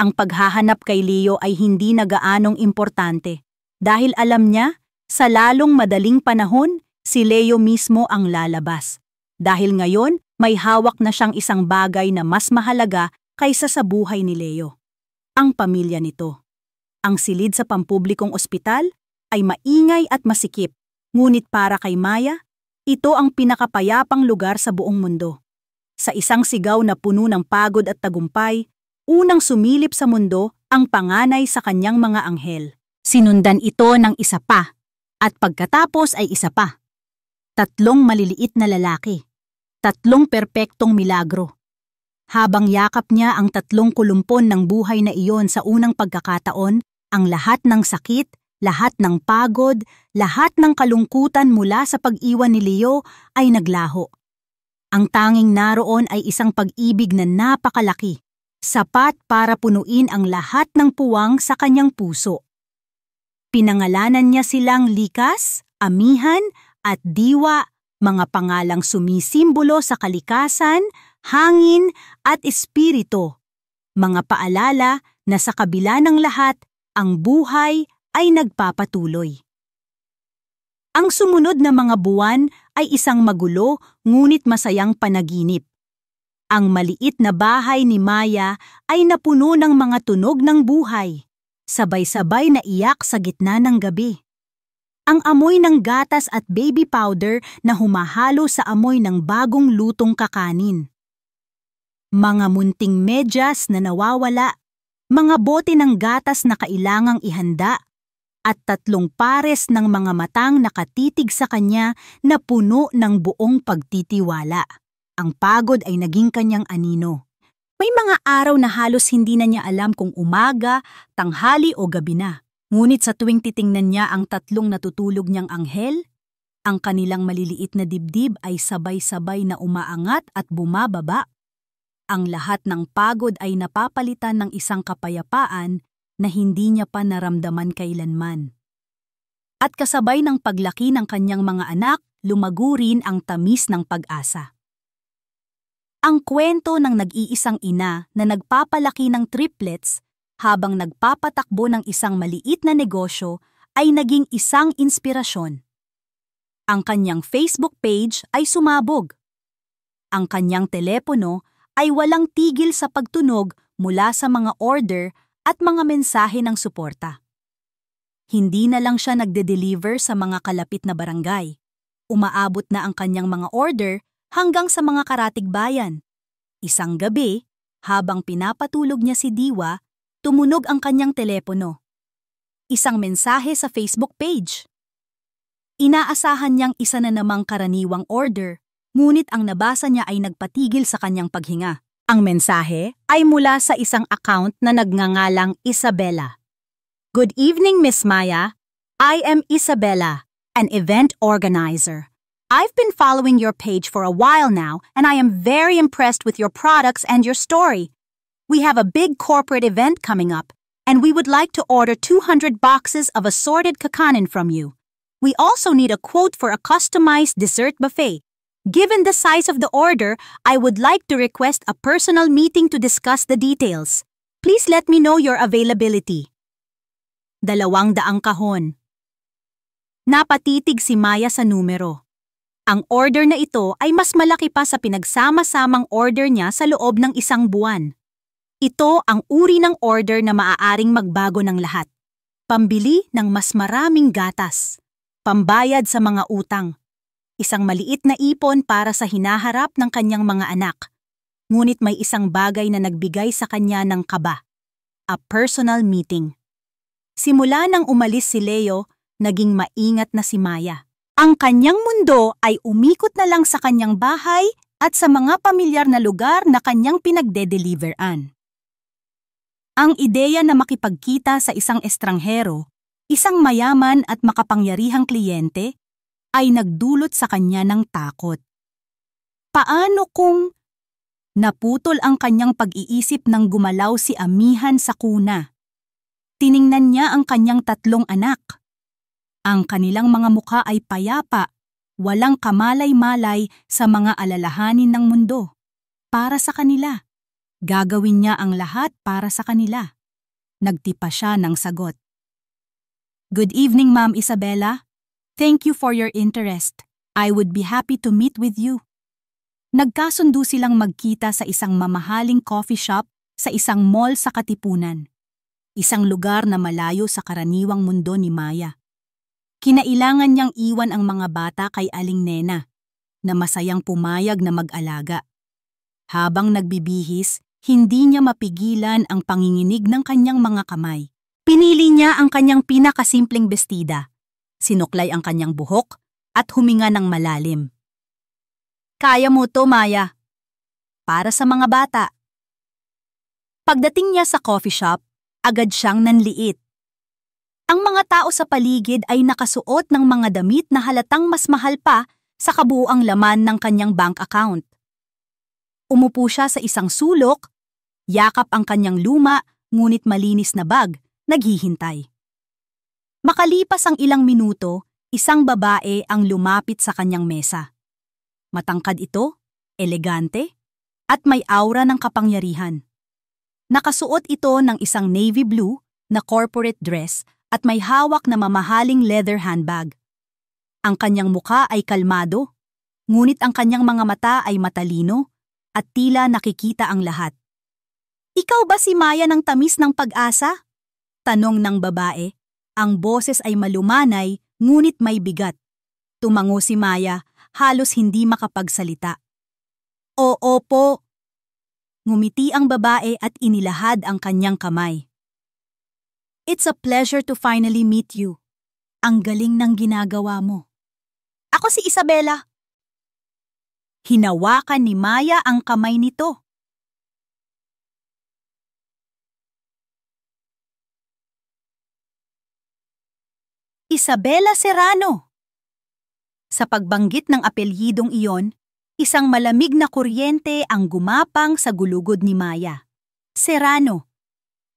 Ang paghahanap kay Leo ay hindi na gaanong importante dahil alam niya sa lalong madaling panahon si Leo mismo ang lalabas. Dahil ngayon may hawak na siyang isang bagay na mas mahalaga kaysa sa buhay ni Leo. Ang pamilya nito. Ang silid sa pampublikong ospital ay maingay at masikip, ngunit para kay Maya, ito ang pinakapayapang lugar sa buong mundo. Sa isang sigaw na puno ng pagod at tagumpay, unang sumilip sa mundo ang panganay sa kanyang mga anghel. Sinundan ito ng isa pa, at pagkatapos ay isa pa. 3 maliliit na lalaki. 3 perpektong milagro. Habang yakap niya ang 3 kulumpon ng buhay na iyon sa unang pagkakataon, ang lahat ng sakit, lahat ng pagod, lahat ng kalungkutan mula sa pag-iwan ni Leo ay naglaho. Ang tanging naroon ay isang pag-ibig na napakalaki, sapat para punuin ang lahat ng puwang sa kanyang puso. Pinangalanan niya silang likas, amihan, at diwa, mga pangalang sumisimbolo sa kalikasan, hangin, at espiritu. Mga paalala na sa kabila ng lahat, ang buhay ay nagpapatuloy. Ang sumunod na mga buwan ay isang magulo ngunit masayang panaginip. Ang maliit na bahay ni Maya ay napuno ng mga tunog ng buhay. Sabay-sabay na iyak sa gitna ng gabi. Ang amoy ng gatas at baby powder na humahalo sa amoy ng bagong lutong kakanin. Mga munting medyas na nawawala, mga bote ng gatas na kailangang ihanda, at 3 pares ng mga matang nakatitig sa kanya na puno ng buong pagtitiwala. Ang pagod ay naging kanyang anino. May mga araw na halos hindi na niya alam kung umaga, tanghali o gabi na. Ngunit sa tuwing titingnan niya ang 3 natutulog niyang anghel, ang kanilang maliliit na dibdib ay sabay-sabay na umaangat at bumababa. Ang lahat ng pagod ay napapalitan ng isang kapayapaan na hindi niya pa naramdaman kailanman. At kasabay ng paglaki ng kanyang mga anak, lumago rin ang tamis ng pag-asa. Ang kwento ng nag-iisang ina na nagpapalaki ng triplets habang nagpapatakbo ng isang maliit na negosyo ay naging isang inspirasyon. Ang kanyang Facebook page ay sumabog. Ang kanyang telepono ay walang tigil sa pagtunog mula sa mga order at mga mensahe ng suporta. Hindi na lang siya nagde-deliver sa mga kalapit na barangay. Umaabot na ang kanyang mga order hanggang sa mga karatig bayan. Isang gabi, habang pinapatulog niya si Diwa, tumunog ang kanyang telepono. Isang mensahe sa Facebook page. Inaasahan niyang isa na namang karaniwang order, ngunit ang nabasa niya ay nagpatigil sa kanyang paghinga. Ang mensahe ay mula sa isang account na nagngangalang Isabella. Good evening, Miss Maya. I am Isabella, an event organizer. I've been following your page for a while now, and I am very impressed with your products and your story. We have a big corporate event coming up, and we would like to order 200 boxes of assorted kakanin from you. We also need a quote for a customized dessert buffet. Given the size of the order, I would like to request a personal meeting to discuss the details. Please let me know your availability. 200 kahon. Napatitig si Maya sa numero. Ang order na ito ay mas malaki pa sa pinagsama-samang order niya sa loob ng 1 buwan. Ito ang uri ng order na maaaring magbago ng lahat. Pambili ng mas maraming gatas. Pambayad sa mga utang. Isang maliit na ipon para sa hinaharap ng kanyang mga anak. Ngunit may isang bagay na nagbigay sa kanya ng kaba. A personal meeting. Simula nang umalis si Leo, naging maingat na si Maya. Ang kanyang mundo ay umikot na lang sa kanyang bahay at sa mga pamilyar na lugar na kanyang pinagde-deliveran. Ang ideya na makipagkita sa isang estranghero, Isang mayaman at makapangyarihang kliyente ay nagdulot sa kanya ng takot. Paano kung naputol ang kanyang pag-iisip nang gumalaw si amihan sa kuna? Tiningnan niya ang kanyang 3 anak. Ang kanilang mga mukha ay payapa, walang kamalay-malay sa mga alalahanin ng mundo. Para sa kanila. Gagawin niya ang lahat para sa kanila. Nagtipa siya ng sagot. Good evening, Ma'am Isabella. Thank you for your interest. I would be happy to meet with you. Nagkasundo silang magkita sa isang mamahaling coffee shop sa isang mall sa Katipunan. Isang lugar na malayo sa karaniwang mundo ni Maya. Kinailangan niyang iwan ang mga bata kay Aling Nena, na masayang pumayag na mag-alaga. Habang nagbibihis, hindi niya mapigilan ang panginginig ng kanyang mga kamay. Pinili niya ang kanyang pinakasimpleng bestida. Sinuklay ang kanyang buhok at huminga ng malalim. Kaya mo to, Maya. Para sa mga bata. Pagdating niya sa coffee shop, agad siyang nanliit. Ang mga tao sa paligid ay nakasuot ng mga damit na halatang mas mahal pa sa kabuuang laman ng kanyang bank account. Umupo siya sa isang sulok, yakap ang kanyang luma ngunit malinis na bag, naghihintay. Makalipas ang ilang minuto, isang babae ang lumapit sa kanyang mesa. Matangkad ito, elegante, at may aura ng kapangyarihan. Nakasuot ito ng isang navy blue na corporate dress at may hawak na mamahaling leather handbag. Ang kanyang mukha ay kalmado, ngunit ang kanyang mga mata ay matalino at tila nakikita ang lahat. Ikaw ba si Maya ng tamis ng pag-asa? Tanong ng babae. Ang boses ay malumanay ngunit may bigat. Tumango si Maya, halos hindi makapagsalita. Oo po. Ngumiti ang babae at inilahad ang kanyang kamay. It's a pleasure to finally meet you. Ang galing ng ginagawa mo. Ako si Isabella. Hinawakan ni Maya ang kamay nito. Isabella Serrano. Sa pagbanggit ng apelyidong iyon, isang malamig na kuryente ang gumapang sa gulugod ni Maya. Serrano.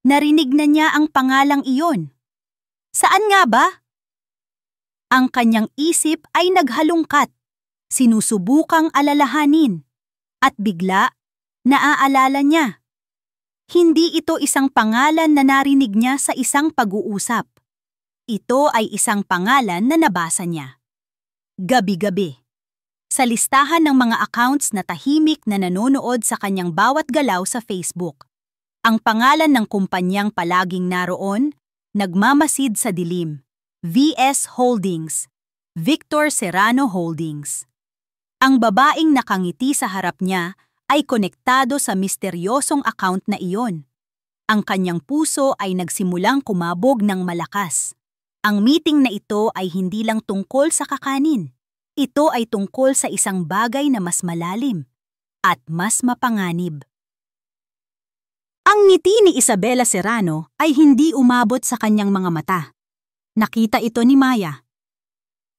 Narinig na niya ang pangalang iyon. Saan nga ba? Ang kanyang isip ay naghalungkat, sinusubukang alalahanin, at bigla, naaalala niya. Hindi ito isang pangalan na narinig niya sa isang pag-uusap. Ito ay isang pangalan na nabasa niya. Gabi-gabi. Sa listahan ng mga accounts na tahimik na nanonood sa kanyang bawat galaw sa Facebook. Ang pangalan ng kumpanyang palaging naroon, nagmamasid sa dilim. VS Holdings. Victor Serrano Holdings. Ang babaeng nakangiti sa harap niya ay konektado sa misteryosong account na iyon. Ang kanyang puso ay nagsimulang kumabog ng malakas. Ang meeting na ito ay hindi lang tungkol sa kakanin. Ito ay tungkol sa isang bagay na mas malalim at mas mapanganib. Ang ngiti ni Isabella Serrano ay hindi umabot sa kanyang mga mata. Nakita ito ni Maya.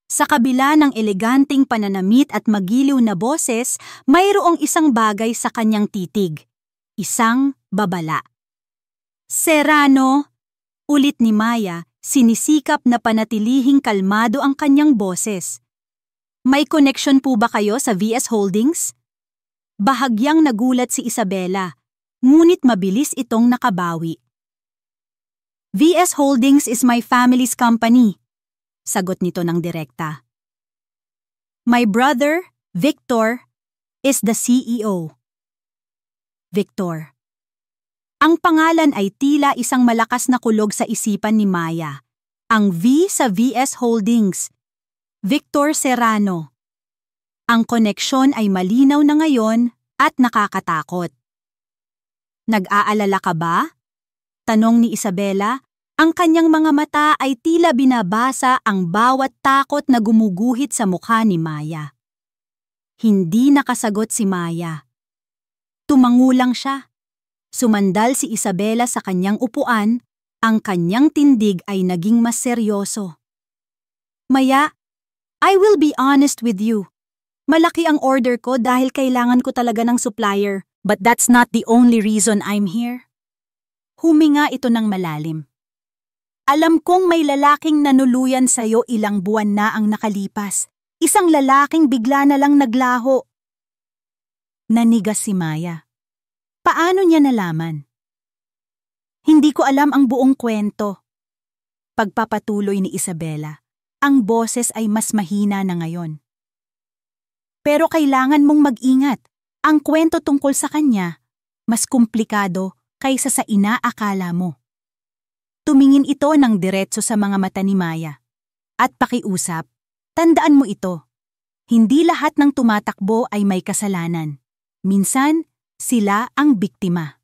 Sa kabila ng eleganteng pananamit at magiliw na boses, mayroong isang bagay sa kanyang titig. Isang babala. Serrano, ulit ni Maya, sinisikap na panatilihing kalmado ang kanyang boses. May connection po ba kayo sa VS Holdings? Bahagyang nagulat si Isabella, ngunit mabilis itong nakabawi. VS Holdings is my family's company, sagot nito ng direkta. My brother, Victor, is the CEO. Victor. Ang pangalan ay tila isang malakas na kulog sa isipan ni Maya. Ang V sa VS Holdings. Victor Serrano. Ang koneksyon ay malinaw na ngayon at nakakatakot. Nag-aalala ka ba? Tanong ni Isabella. Ang kanyang mga mata ay tila binabasa ang bawat takot na gumuguhit sa mukha ni Maya. Hindi nakasagot si Maya. Tumango lang siya. Sumandal si Isabella sa kanyang upuan Ang kanyang tindig ay naging mas seryoso. Maya, I will be honest with you. Malaki ang order ko dahil kailangan ko talaga ng supplier. But that's not the only reason I'm here. Huminga ito ng malalim. Alam kong may lalaking nanuluyan sa'yo ilang buwan na ang nakalipas. Isang lalaking bigla na lang naglaho. Nanigas si Maya. Paano niya nalaman? Hindi ko alam ang buong kwento. Pagpapatuloy ni Isabela, ang boses ay mas mahina na ngayon. Pero kailangan mong mag-ingat. Ang kwento tungkol sa kanya, mas komplikado kaysa sa inaakala mo. Tumingin ito ng diretso sa mga mata ni Maya. At pakiusap, tandaan mo ito. Hindi lahat ng tumatakbo ay may kasalanan. Minsan, sila ang biktima.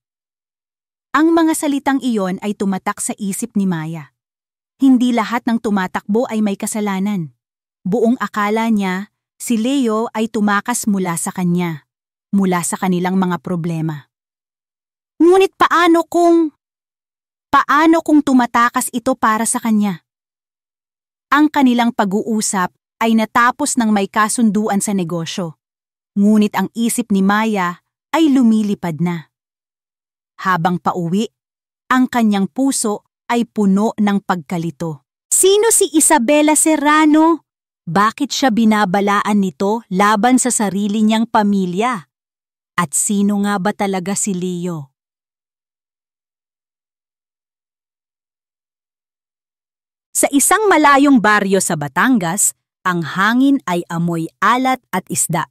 Ang mga salitang iyon ay tumatak sa isip ni Maya. Hindi lahat ng tumatakbo ay may kasalanan. Buong akala niya, si Leo ay tumakas mula sa kanya, mula sa kanilang mga problema. Ngunit paano kung tumatakas ito para sa kanya? Ang kanilang pag-uusap ay natapos ng may kasunduan sa negosyo. Ngunit ang isip ni Maya ay lumilipad na. Habang pauwi, ang kanyang puso ay puno ng pagkalito. Sino si Isabela Serrano? Bakit siya binabalaan nito laban sa sarili niyang pamilya? At sino nga ba talaga si Leo? Sa isang malayong baryo sa Batangas, ang hangin ay amoy alat at isda.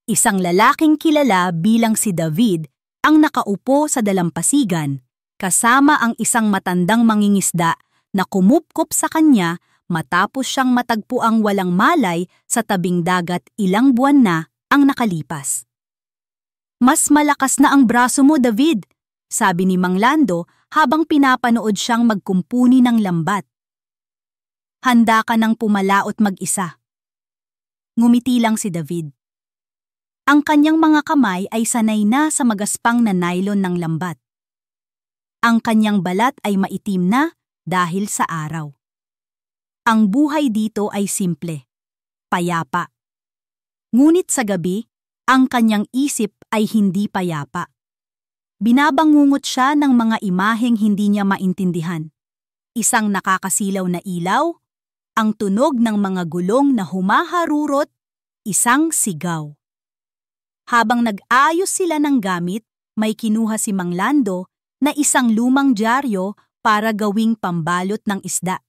Isang lalaking kilala bilang si David ang nakaupo sa dalampasigan, kasama ang isang matandang mangingisda na kumupkop sa kanya matapos siyang matagpuang walang malay sa tabing dagat ilang buwan na ang nakalipas. Mas malakas na ang braso mo, David, sabi ni Mang Lando habang pinapanood siyang magkumpuni ng lambat. Handa ka nang pumalaot mag-isa. Ngumiti lang si David. Ang kanyang mga kamay ay sanay na sa magaspang na nylon ng lambat. Ang kanyang balat ay maitim na dahil sa araw. Ang buhay dito ay simple, payapa. Ngunit sa gabi, ang kanyang isip ay hindi payapa. Binabangungot siya ng mga imaheng hindi niya maintindihan. Isang nakakasilaw na ilaw, ang tunog ng mga gulong na humaharurot, isang sigaw. Habang nag-ayos sila ng gamit, may kinuha si Mang Lando na isang lumang dyaryo para gawing pambalot ng isda.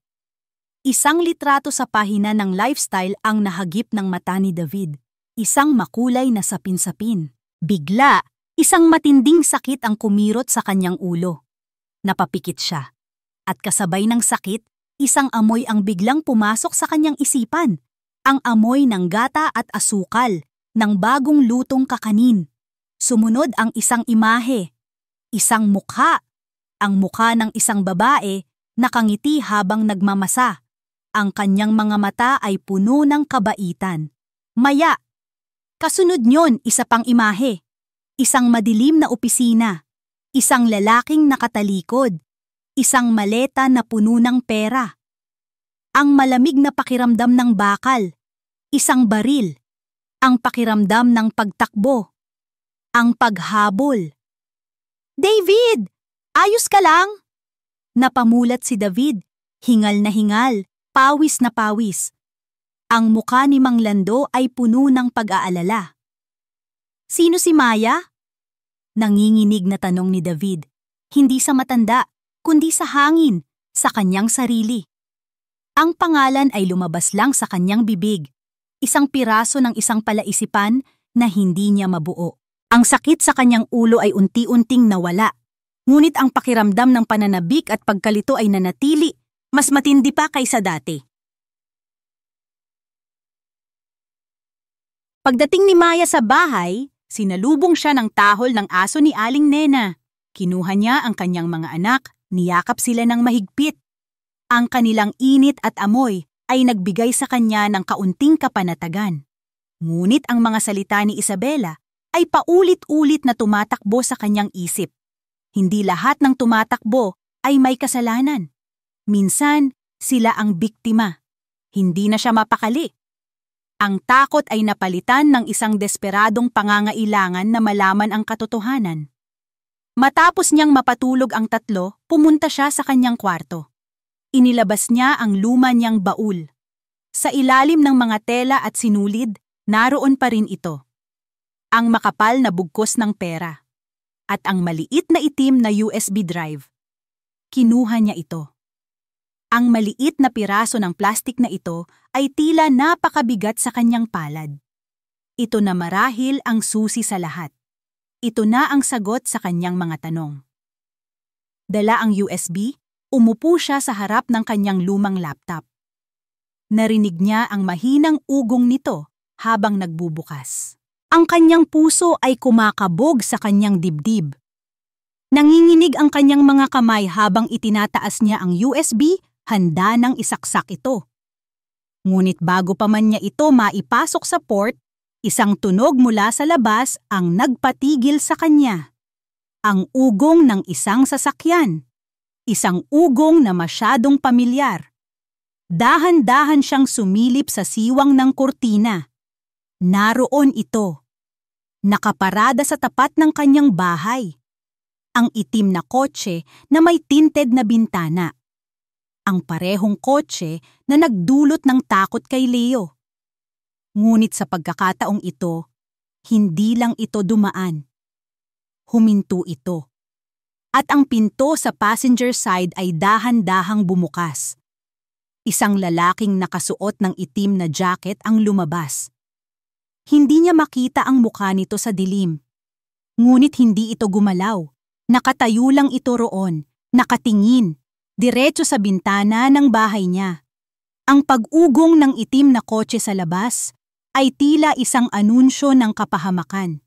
Isang litrato sa pahina ng lifestyle ang nahagip ng mata ni David. Isang makulay na sapin-sapin. Bigla, isang matinding sakit ang kumirot sa kanyang ulo. Napapikit siya. At kasabay ng sakit, isang amoy ang biglang pumasok sa kanyang isipan. Ang amoy ng gata at asukal, ng bagong lutong kakanin. Sumunod ang isang imahe. Isang mukha. Ang mukha ng isang babae, nakangiti habang nagmamasa. Ang kanyang mga mata ay puno ng kabaitan. Maya! Kasunod nyon, isa pang imahe. Isang madilim na opisina. Isang lalaking nakatalikod. Isang maleta na puno ng pera. Ang malamig na pakiramdam ng bakal. Isang baril. Ang pakiramdam ng pagtakbo. Ang paghabol. David! Ayos ka lang? Napamulat si David. Hingal na hingal, pawis na pawis. Ang mukha ni Mang Lando ay puno ng pag-aalala. Sino si Maya? Nanginginig na tanong ni David. Hindi sa matanda, kundi sa hangin, sa kanyang sarili. Ang pangalan ay lumabas lang sa kanyang bibig. Isang piraso ng isang palaisipan na hindi niya mabuo. Ang sakit sa kanyang ulo ay unti-unting nawala. Ngunit ang pakiramdam ng pananabik at pagkalito ay nanatili, mas matindi pa kaysa dati. Pagdating ni Maya sa bahay, sinalubong siya ng tahol ng aso ni Aling Nena. Kinuha niya ang kanyang mga anak, niyakap sila ng mahigpit. Ang kanilang init at amoy ay nagbigay sa kanya ng kaunting kapanatagan. Ngunit ang mga salita ni Isabela ay paulit-ulit na tumatakbo sa kanyang isip. Hindi lahat ng tumatakbo ay may kasalanan. Minsan, sila ang biktima. Hindi na siya mapakali. Ang takot ay napalitan ng isang desperadong pangangailangan na malaman ang katotohanan. Matapos niyang mapatulog ang tatlo, pumunta siya sa kanyang kwarto. Inilabas niya ang luma niyang baul. Sa ilalim ng mga tela at sinulid, naroon pa rin ito. Ang makapal na bugkos ng pera. At ang maliit na itim na USB drive. Kinuha niya ito. Ang maliit na piraso ng plastik na ito ay tila napakabigat sa kanyang palad. Ito na marahil ang susi sa lahat. Ito na ang sagot sa kanyang mga tanong. Dala ang USB, umupo siya sa harap ng kanyang lumang laptop. Narinig niya ang mahinang ugong nito habang nagbubukas. Ang kanyang puso ay kumakabog sa kanyang dibdib. Nanginginig ang kanyang mga kamay habang itinataas niya ang USB, handa nang isaksak ito. Ngunit bago pa man niya ito maipasok sa port, isang tunog mula sa labas ang nagpatigil sa kanya. Ang ugong ng isang sasakyan. Isang ugong na masyadong pamilyar. Dahan-dahan siyang sumilip sa siwang ng kurtina. Naroon ito. Nakaparada sa tapat ng kanyang bahay. Ang itim na kotse na may tinted na bintana. Ang parehong kotse na nagdulot ng takot kay Leo. Ngunit sa pagkakataong ito, hindi lang ito dumaan. Huminto ito. At ang pinto sa passenger side ay dahan-dahang bumukas. Isang lalaking nakasuot ng itim na jacket ang lumabas. Hindi niya makita ang mukha nito sa dilim. Ngunit hindi ito gumalaw. Nakatayo lang ito roon, nakatingin. Diretso sa bintana ng bahay niya. Ang pag-ugong ng itim na kotse sa labas ay tila isang anunsyo ng kapahamakan.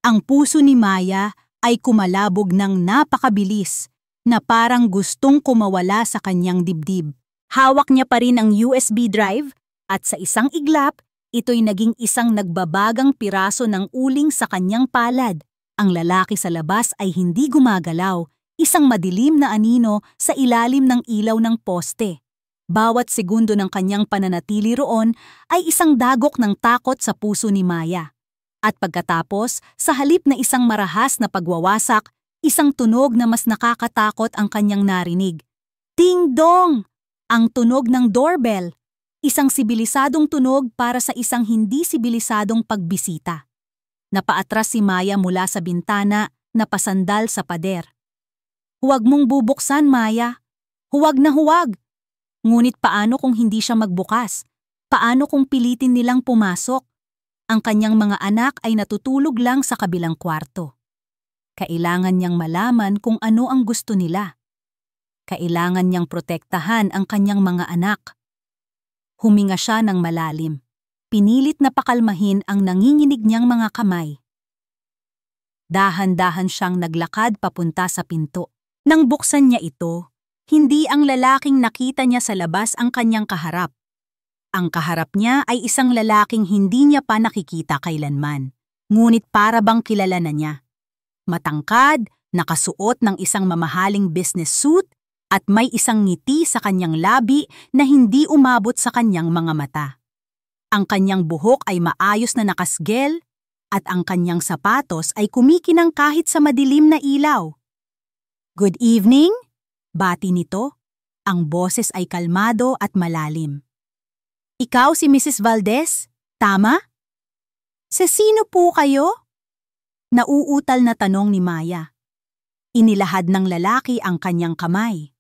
Ang puso ni Maya ay kumalabog ng napakabilis na parang gustong kumawala sa kanyang dibdib. Hawak niya pa rin ang USB drive at sa isang iglap, ito'y naging isang nagbabagang piraso ng uling sa kanyang palad. Ang lalaki sa labas ay hindi gumagalaw. Isang madilim na anino sa ilalim ng ilaw ng poste. Bawat segundo ng kanyang pananatili roon ay isang dagok ng takot sa puso ni Maya. At pagkatapos, sa halip na isang marahas na pagwawasak, isang tunog na mas nakakatakot ang kanyang narinig. Ding dong! Ang tunog ng doorbell. Isang sibilisadong tunog para sa isang hindi sibilisadong pagbisita. Napaatras si Maya mula sa bintana, napasandal sa pader. Huwag mong bubuksan, Maya. Huwag na huwag. Ngunit paano kung hindi siya magbukas? Paano kung pilitin nilang pumasok? Ang kanyang mga anak ay natutulog lang sa kabilang kwarto. Kailangan niyang malaman kung ano ang gusto nila. Kailangan niyang protektahan ang kanyang mga anak. Huminga siya ng malalim. Pinilit na pakalmahin ang nanginginig niyang mga kamay. Dahan-dahan siyang naglakad papunta sa pinto. Nang buksan niya ito, hindi ang lalaking nakita niya sa labas ang kanyang kaharap. Ang kaharap niya ay isang lalaking hindi niya pa nakikita kailanman, ngunit para bang kilala na niya. Matangkad, nakasuot ng isang mamahaling business suit at may isang ngiti sa kanyang labi na hindi umabot sa kanyang mga mata. Ang kanyang buhok ay maayos na nakasgel at ang kanyang sapatos ay kumikinang kahit sa madilim na ilaw. Good evening, bati nito. Ang boses ay kalmado at malalim. Ikaw si Mrs. Valdez, tama? Sa sino po kayo? Nauutal na tanong ni Maya. Inilahad ng lalaki ang kanyang kamay.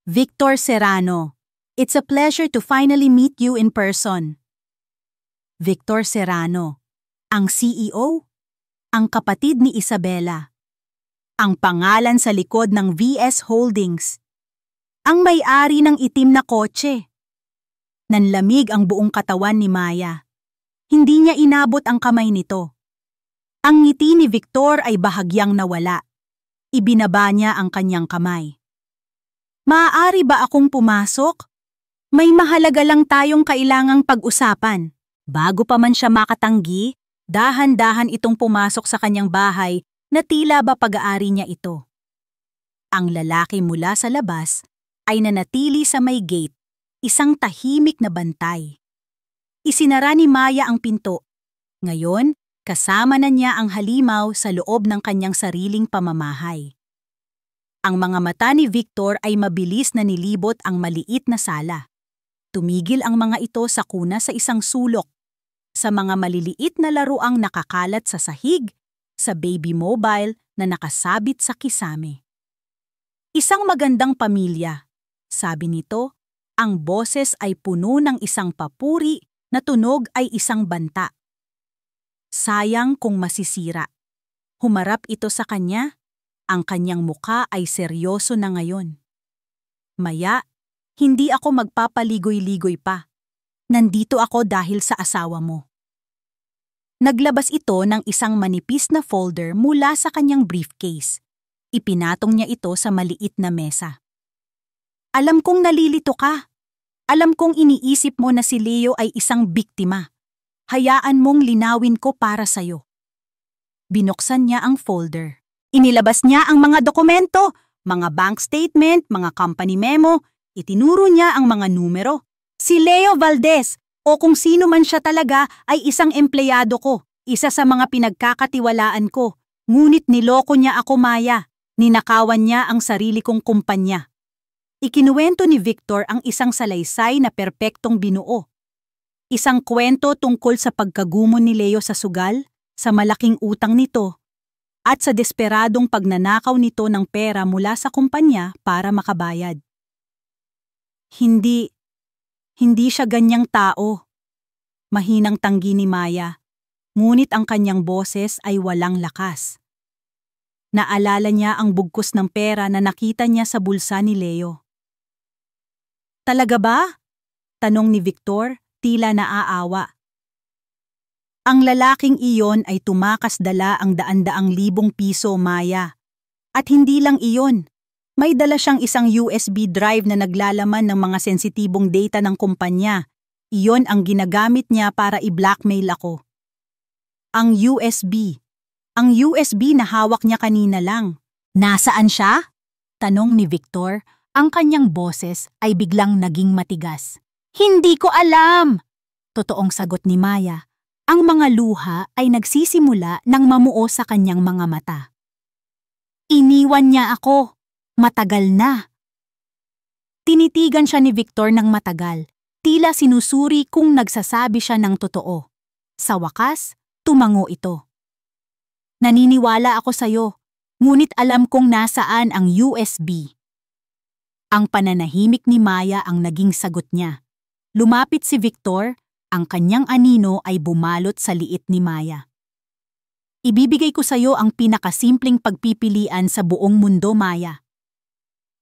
Victor Serrano, it's a pleasure to finally meet you in person. Victor Serrano, ang CEO, ang kapatid ni Isabela. Ang pangalan sa likod ng VS Holdings. Ang may-ari ng itim na kotse. Nanlamig ang buong katawan ni Maya. Hindi niya inabot ang kamay nito. Ang ngiti ni Victor ay bahagyang nawala. Ibinaba niya ang kanyang kamay. Maaari ba akong pumasok? May mahalaga lang tayong kailangang pag-usapan. Bago pa man siya makatanggi, dahan-dahan itong pumasok sa kanyang bahay na tila ba pag-aari niya ito. Ang lalaki mula sa labas ay nanatili sa may gate, isang tahimik na bantay. Isinara ni Maya ang pinto. Ngayon, kasama na niya ang halimaw sa loob ng kanyang sariling pamamahay. Ang mga mata ni Victor ay mabilis na nilibot ang maliit na sala. Tumigil ang mga ito sa kuna sa isang sulok, sa mga maliliit na laruang nakakalat sa sahig, sa baby mobile na nakasabit sa kisame. Isang magandang pamilya, sabi nito, ang boses ay puno ng isang papuri na tunog ay isang banta. Sayang kung masisira. Humarap ito sa kanya, ang kanyang muka ay seryoso na ngayon. Maya, hindi ako magpapaligoy-ligoy pa. Nandito ako dahil sa asawa mo. Naglabas ito ng isang manipis na folder mula sa kanyang briefcase. Ipinatong niya ito sa maliit na mesa. Alam kong nalilito ka. Alam kong iniisip mo na si Leo ay isang biktima. Hayaan mong linawin ko para sa'yo. Binuksan niya ang folder. Inilabas niya ang mga dokumento, mga bank statement, mga company memo. Itinuro niya ang mga numero. Si Leo Valdez, o kung sino man siya talaga, ay isang empleyado ko, isa sa mga pinagkakatiwalaan ko. Ngunit niloko niya ako, Maya. Ninakawan niya ang sarili kong kumpanya. Ikinuwento ni Victor ang isang salaysay na perpektong binuo. Isang kwento tungkol sa pagkagumo ni Leo sa sugal, sa malaking utang nito, at sa desperadong pagnanakaw nito ng pera mula sa kumpanya para makabayad. Hindi siya ganyang tao. Mahinang tanggi ni Maya, ngunit ang kanyang boses ay walang lakas. Naalala niya ang bugkos ng pera na nakita niya sa bulsa ni Leo. Talaga ba? Tanong ni Victor, tila naaawa. Ang lalaking iyon ay tumakas dala ang daan-daang libong piso, Maya. At hindi lang iyon. May dala siyang isang USB drive na naglalaman ng mga sensitibong data ng kumpanya. Iyon ang ginagamit niya para i-blackmail ako. Ang USB na hawak niya kanina lang. Nasaan siya? Tanong ni Victor, ang kanyang boses ay biglang naging matigas. Hindi ko alam! Totoong sagot ni Maya. Ang mga luha ay nagsisimula ng mamuo sa kanyang mga mata. Iniwan niya ako. Matagal na. Tinitigan siya ni Victor ng matagal, tila sinusuri kung nagsasabi siya ng totoo. Sa wakas, tumango ito. Naniniwala ako sa'yo, ngunit alam kong nasaan ang USB. Ang pananahimik ni Maya ang naging sagot niya. Lumapit si Victor, ang kanyang anino ay bumalot sa liit ni Maya. Ibibigay ko sa'yo ang pinakasimpleng pagpipilian sa buong mundo, Maya.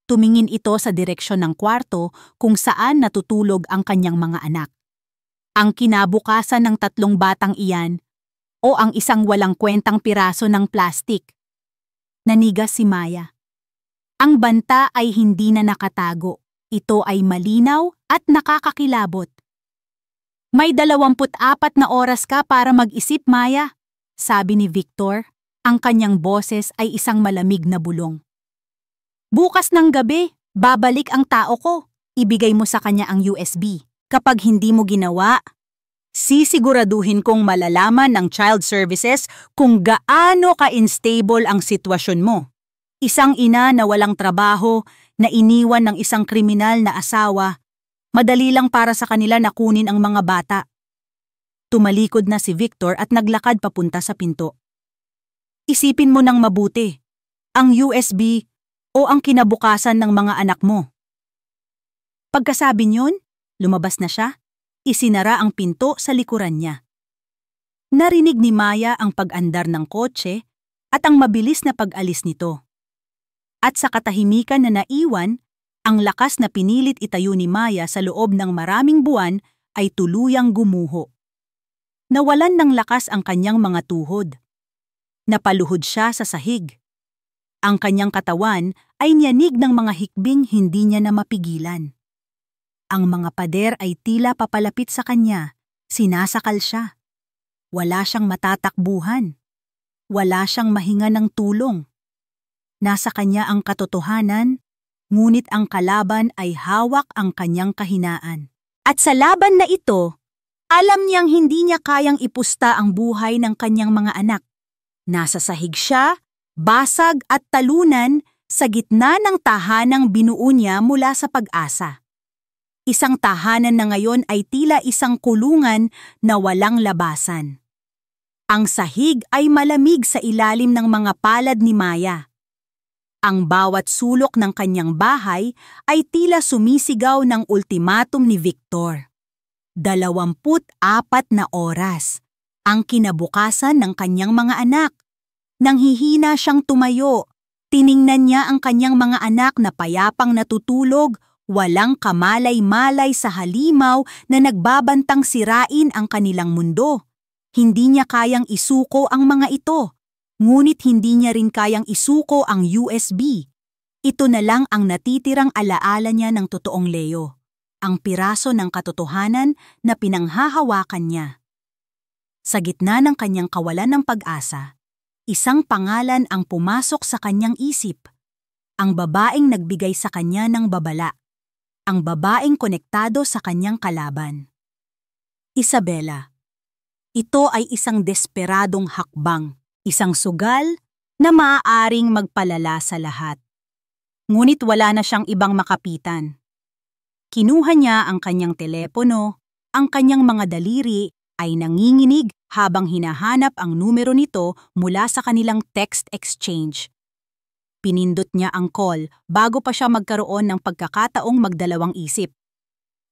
Tumingin ito sa direksyon ng kwarto kung saan natutulog ang kanyang mga anak. Ang kinabukasan ng 3 batang iyan o ang isang walang kwentang piraso ng plastik. Nanigas si Maya. Ang banta ay hindi na nakatago. Ito ay malinaw at nakakakilabot. May 24 na oras ka para mag-isip, Maya, sabi ni Victor. Ang kanyang boses ay isang malamig na bulong. Bukas ng gabi, babalik ang tao ko. Ibigay mo sa kanya ang USB. Kapag hindi mo ginawa, sisiguraduhin kong malalaman ng Child Services kung gaano ka-unstable ang sitwasyon mo. Isang ina na walang trabaho, na iniwan ng isang kriminal na asawa, madali lang para sa kanila na kunin ang mga bata. Tumalikod na si Victor at naglakad papunta sa pinto. Isipin mo ng mabuti, ang USB o ang kinabukasan ng mga anak mo. Pagkasabi niyon, lumabas na siya, isinara ang pinto sa likuran niya. Narinig ni Maya ang pag-andar ng kotse at ang mabilis na pag-alis nito. At sa katahimikan na naiwan, ang lakas na pinilit itayo ni Maya sa loob ng maraming buwan ay tuluyang gumuho. Nawalan ng lakas ang kanyang mga tuhod. Napaluhod siya sa sahig. Ang kanyang katawan ay niyanig ng mga hikbing hindi niya na mapigilan. Ang mga pader ay tila papalapit sa kanya, sinasakal siya. Wala siyang matatakbuhan. Wala siyang mahinga ng tulong. Nasa kanya ang katotohanan, ngunit ang kalaban ay hawak ang kanyang kahinaan. At sa laban na ito, alam niyang hindi niya kayang ipusta ang buhay ng kanyang mga anak. Nasa sahig siya, basag at talunan sa gitna ng tahanang binuo niya mula sa pag-asa. Isang tahanan na ngayon ay tila isang kulungan na walang labasan. Ang sahig ay malamig sa ilalim ng mga palad ni Maya. Ang bawat sulok ng kanyang bahay ay tila sumisigaw ng ultimatum ni Victor. 24 na oras ang kinabukasan ng kanyang mga anak. Nanghihina siyang tumayo. Tiningnan niya ang kanyang mga anak na payapang natutulog, walang kamalay-malay sa halimaw na nagbabantang sirain ang kanilang mundo. Hindi niya kayang isuko ang mga ito, ngunit hindi niya rin kayang isuko ang USB. Ito na lang ang natitirang alaala niya ng totoong Leo, ang piraso ng katotohanan na pinanghahawakan niya. Sa gitna ng kanyang kawalan ng pag-asa, isang pangalan ang pumasok sa kanyang isip. Ang babaeng nagbigay sa kanya ng babala. Ang babaeng konektado sa kanyang kalaban. Isabela. Ito ay isang desperadong hakbang, isang sugal na maaaring magpalala sa lahat. Ngunit wala na siyang ibang makapitan. Kinuha niya ang kanyang telepono, ang kanyang mga daliri ay nanginginig habang hinahanap ang numero nito mula sa kanilang text exchange. Pinindot niya ang call bago pa siya magkaroon ng pagkakataong magdalawang isip.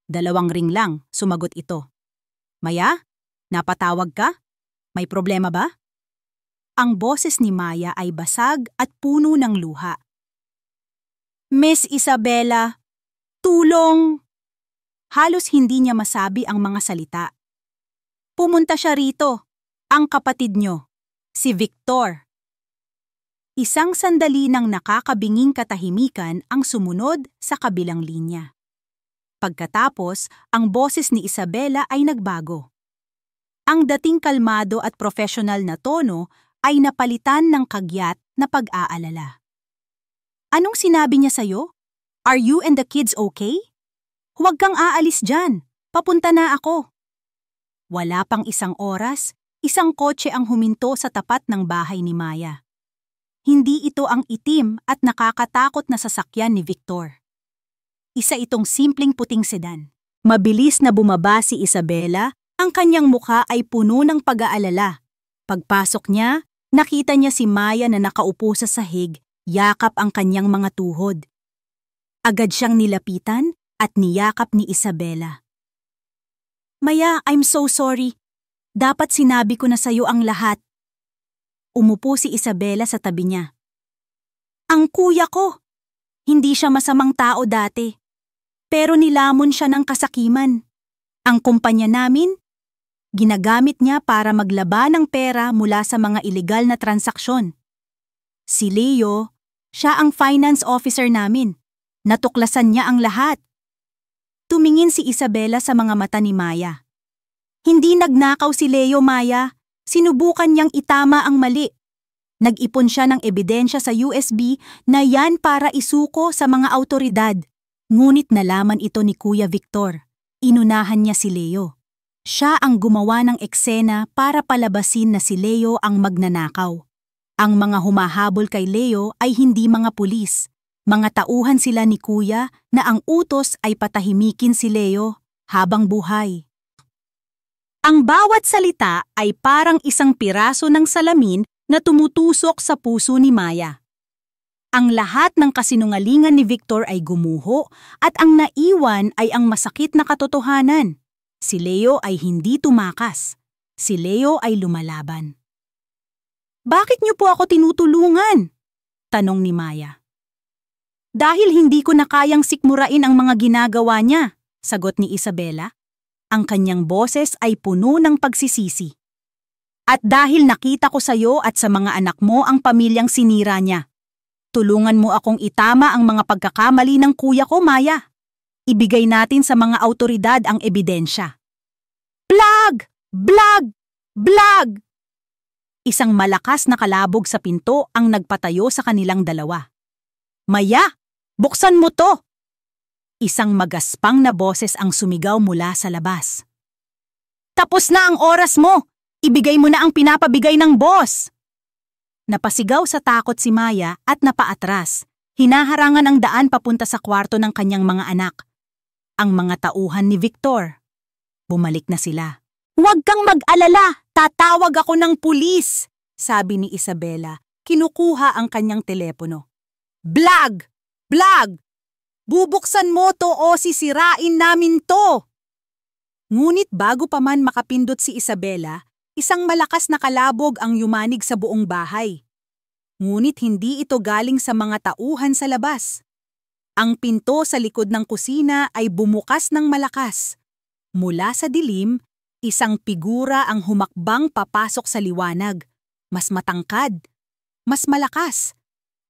2 ring lang, sumagot ito. Maya, napatawag ka? May problema ba? Ang boses ni Maya ay basag at puno ng luha. Miss Isabela, tulong! Halos hindi niya masabi ang mga salita. Pumunta siya rito, ang kapatid niyo, si Victor. Isang sandali ng nakakabinging katahimikan ang sumunod sa kabilang linya. Pagkatapos, ang boses ni Isabela ay nagbago. Ang dating kalmado at profesional na tono ay napalitan ng kagyat na pag-aalala. Anong sinabi niya sa'yo? Are you and the kids okay? Huwag kang aalis dyan. Papunta na ako. Wala pang isang oras, isang kotse ang huminto sa tapat ng bahay ni Maya. Hindi ito ang itim at nakakatakot na sasakyan ni Victor. Isa itong simpleng puting sedan. Mabilis na bumaba si Isabela, ang kanyang mukha ay puno ng pag-aalala. Pagpasok niya, nakita niya si Maya na nakaupo sa sahig, yakap ang kanyang mga tuhod. Agad siyang nilapitan at niyakap ni Isabela. Maya, I'm so sorry. Dapat sinabi ko na sa'yo ang lahat. Umupo si Isabela sa tabi niya. Ang kuya ko. Hindi siya masamang tao dati. Pero nilamon siya ng kasakiman. Ang kumpanya namin, ginagamit niya para maglaba ng pera mula sa mga ilegal na transaksyon. Si Leo, siya ang finance officer namin. Natuklasan niya ang lahat. Tumingin si Isabela sa mga mata ni Maya. Hindi nagnakaw si Leo, Maya. Sinubukan niyang itama ang mali. Nag-ipon siya ng ebidensya sa USB na yan para isuko sa mga awtoridad. Ngunit nalaman ito ni Kuya Victor. Inunahan niya si Leo. Siya ang gumawa ng eksena para palabasin na si Leo ang magnanakaw. Ang mga humahabol kay Leo ay hindi mga pulis. Mga tauhan sila ni Kuya na ang utos ay patahimikin si Leo habang buhay. Ang bawat salita ay parang isang piraso ng salamin na tumutusok sa puso ni Maya. Ang lahat ng kasinungalingan ni Victor ay gumuho at ang naiwan ay ang masakit na katotohanan. Si Leo ay hindi tumakas. Si Leo ay lumalaban. Bakit niyo po ako tinutulungan? Tanong ni Maya. Dahil hindi ko na kayang sikmurain ang mga ginagawa niya, sagot ni Isabela. Ang kanyang boses ay puno ng pagsisisi. At dahil nakita ko sa iyo at sa mga anak mo ang pamilyang sinira niya, tulungan mo akong itama ang mga pagkakamali ng kuya ko, Maya. Ibigay natin sa mga awtoridad ang ebidensya. Blag! Blag! Blag! Isang malakas na kalabog sa pinto ang nagpatayo sa kanilang dalawa. "Maya! Buksan mo to!" Isang magaspang na boses ang sumigaw mula sa labas. "Tapos na ang oras mo! Ibigay mo na ang pinapabigay ng boss!" Napasigaw sa takot si Maya at napaatras. Hinaharangan ang daan papunta sa kwarto ng kanyang mga anak. Ang mga tauhan ni Victor. Bumalik na sila. "Huwag kang mag-alala! Tatawag ako ng pulis!" sabi ni Isabela. Kinukuha ang kanyang telepono. "Blag! Blag! Bubuksan mo to o sisirain namin to!" Ngunit bago pa man makapindot si Isabela, isang malakas na kalabog ang yumanig sa buong bahay. Ngunit hindi ito galing sa mga tauhan sa labas. Ang pinto sa likod ng kusina ay bumukas ng malakas. Mula sa dilim, isang figura ang humakbang papasok sa liwanag. Mas matangkad, mas malakas.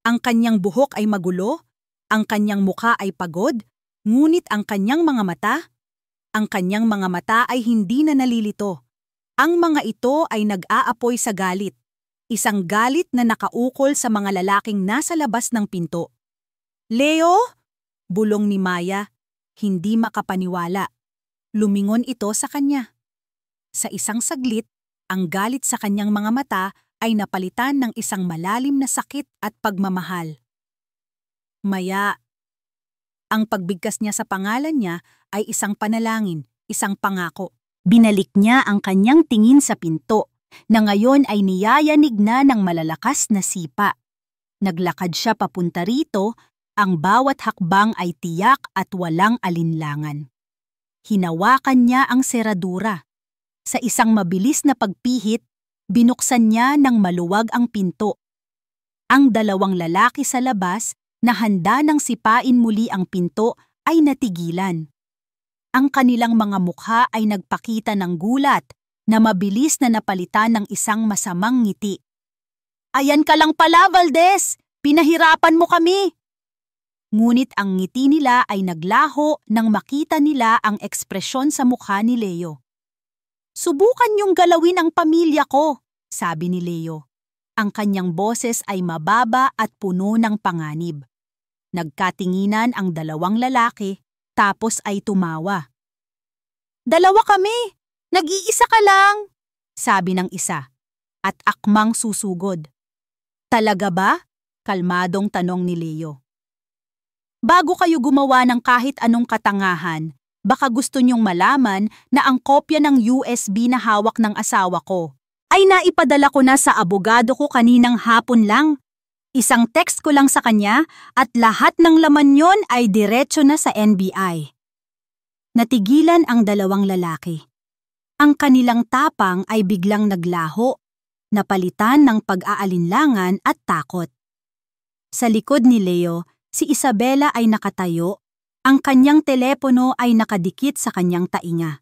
Ang kanyang buhok ay magulo, ang kanyang muka ay pagod, ngunit ang kanyang mga mata ay hindi na nalilito. Ang mga ito ay nag-aapoy sa galit. Isang galit na nakaukol sa mga lalaking nasa labas ng pinto. "Leo?" bulong ni Maya, hindi makapaniwala. Lumingon ito sa kanya. Sa isang saglit, ang galit sa kanyang mga mata ay napalitan ng isang malalim na sakit at pagmamahal. "Maya." Ang pagbigkas niya sa pangalan niya ay isang panalangin, isang pangako. Binalik niya ang kanyang tingin sa pinto, na ngayon ay niyayanig na ng malalakas na sipa. Naglakad siya papunta rito, ang bawat hakbang ay tiyak at walang alinlangan. Hinawakan niya ang seradura. Sa isang mabilis na pagpihit, binuksan niya ng maluwag ang pinto. Ang dalawang lalaki sa labas na handa nang sipain muli ang pinto ay natigilan. Ang kanilang mga mukha ay nagpakita ng gulat na mabilis na napalitan ng isang masamang ngiti. "Ayan ka lang pala, Valdez! Pinahirapan mo kami!" Ngunit ang ngiti nila ay naglaho nang makita nila ang ekspresyon sa mukha ni Leo. "Subukan niyong galawin ang pamilya ko," sabi ni Leo. Ang kanyang boses ay mababa at puno ng panganib. Nagkatinginan ang dalawang lalaki, tapos ay tumawa. "Dalawa kami! Nag-iisa ka lang!" sabi ng isa, at akmang susugod. "Talaga ba?" kalmadong tanong ni Leo. "Bago kayo gumawa ng kahit anong katangahan, baka gusto niyong malaman na ang kopya ng USB na hawak ng asawa ko ay naipadala ko na sa abogado ko kaninang hapon lang. Isang text ko lang sa kanya at lahat ng laman yon ay diretso na sa NBI." Natigilan ang dalawang lalaki. Ang kanilang tapang ay biglang naglaho, napalitan ng pag-aalinlangan at takot. Sa likod ni Leo, si Isabela ay nakatayo, ang kanyang telepono ay nakadikit sa kanyang tainga.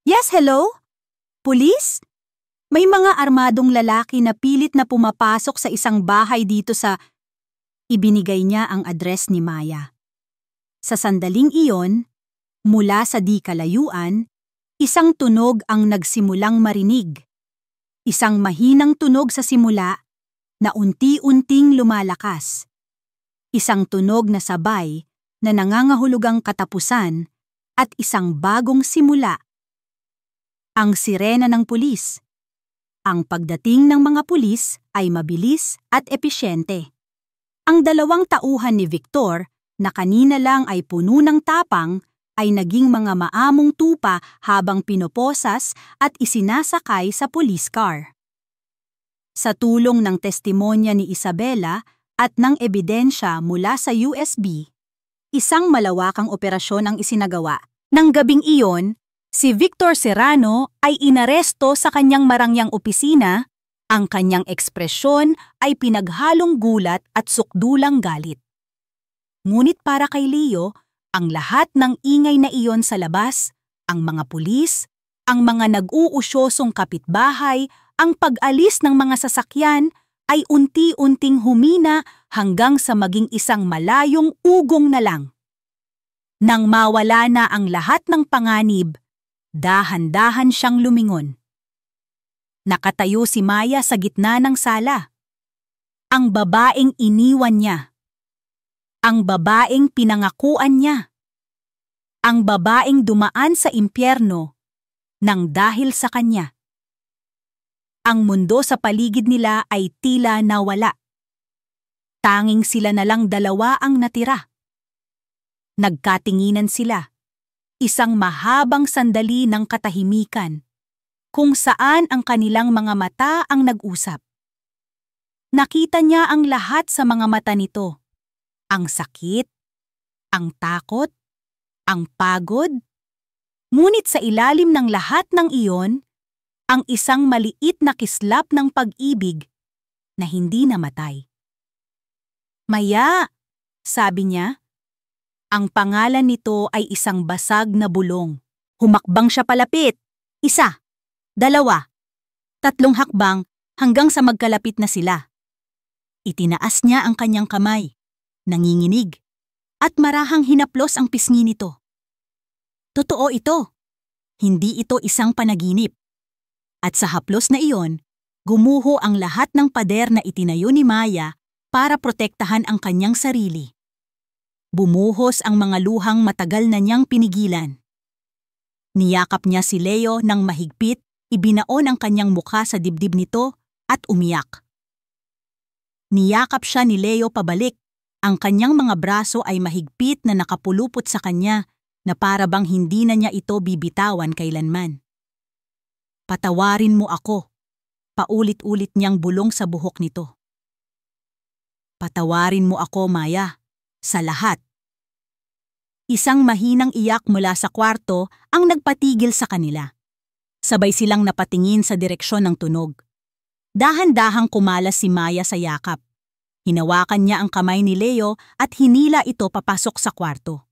"Yes, hello? Pulis? May mga armadong lalaki na pilit na pumapasok sa isang bahay dito sa..." Ibinigay niya ang address ni Maya. Sa sandaling iyon, mula sa di kalayuan, isang tunog ang nagsimulang marinig. Isang mahinang tunog sa simula na unti-unting lumalakas. Isang tunog na sabay na nangangahulugang katapusan at isang bagong simula. Ang sirena ng pulis. Ang pagdating ng mga pulis ay mabilis at episyente. Ang dalawang tauhan ni Victor na kanina lang ay puno ng tapang ay naging mga maamong tupa habang pinoposas at isinasakay sa police car. Sa tulong ng testimonya ni Isabela at ng ebidensya mula sa USB, isang malawakang operasyon ang isinagawa. Nang gabing iyon, si Victor Serrano ay inaresto sa kanyang marangyang opisina. Ang kanyang ekspresyon ay pinaghalong gulat at sukdulang galit. Ngunit para kay Leo, ang lahat ng ingay na iyon sa labas, ang mga pulis, ang mga nag-uusyosong kapitbahay, ang pag-alis ng mga sasakyan ay unti-unting humina hanggang sa maging isang malayong ugong na lang. Nang mawala na ang lahat ng panganib, dahan-dahan siyang lumingon. Nakatayo si Maya sa gitna ng sala. Ang babaeng iniwan niya. Ang babaeng pinangakuan niya. Ang babaeng dumaan sa impyerno nang dahil sa kanya. Ang mundo sa paligid nila ay tila nawala. Tanging sila na lang dalawa ang natira. Nagkatinginan sila. Isang mahabang sandali ng katahimikan, kung saan ang kanilang mga mata ang nag-usap. Nakita niya ang lahat sa mga mata nito. Ang sakit, ang takot, ang pagod. Ngunit sa ilalim ng lahat ng iyon, ang isang maliit na kislap ng pag-ibig na hindi namatay. Maya, sabi niya. Ang pangalan nito ay isang basag na bulong. Humakbang siya palapit. 1, 2, 3 hakbang hanggang sa magkalapit na sila. Itinaas niya ang kanyang kamay, nanginginig, at marahang hinaplos ang pisngi nito. Totoo ito. Hindi ito isang panaginip. At sa haplos na iyon, gumuho ang lahat ng pader na itinayo ni Maya para protektahan ang kanyang sarili. Bumuhos ang mga luhang matagal na niyang pinigilan. Niyakap niya si Leo ng mahigpit, ibinaon ang kanyang mukha sa dibdib nito at umiyak. Niyakap siya ni Leo pabalik. Ang kanyang mga braso ay mahigpit na nakapulupot sa kanya na para bang hindi na niya ito bibitawan kailanman. Patawarin mo ako, paulit-ulit niyang bulong sa buhok nito. Patawarin mo ako, Maya. Sa lahat. Isang mahinang iyak mula sa kwarto ang nagpatigil sa kanila. Sabay silang napatingin sa direksyon ng tunog. Dahan-dahang kumalas si Maya sa yakap. Hinawakan niya ang kamay ni Leo at hinila ito papasok sa kwarto.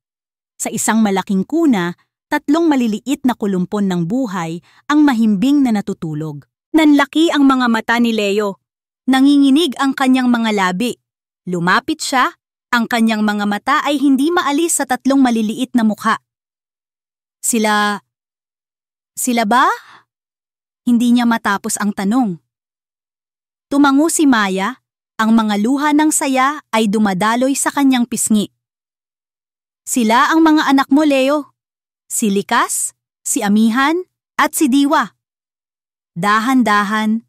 Sa isang malaking kuna, 3 maliliit na kulumpon ng buhay ang mahimbing na natutulog. Nanlaki ang mga mata ni Leo. Nanginginig ang kanyang mga labi. Lumapit siya. Ang kanyang mga mata ay hindi maalis sa 3 maliliit na mukha. Sila ba? Hindi niya matapos ang tanong. Tumango si Maya, ang mga luha ng saya ay dumadaloy sa kanyang pisngi. Sila ang mga anak mo, Leo. Si Likas, si Amihan, at si Diwa. Dahan-dahan,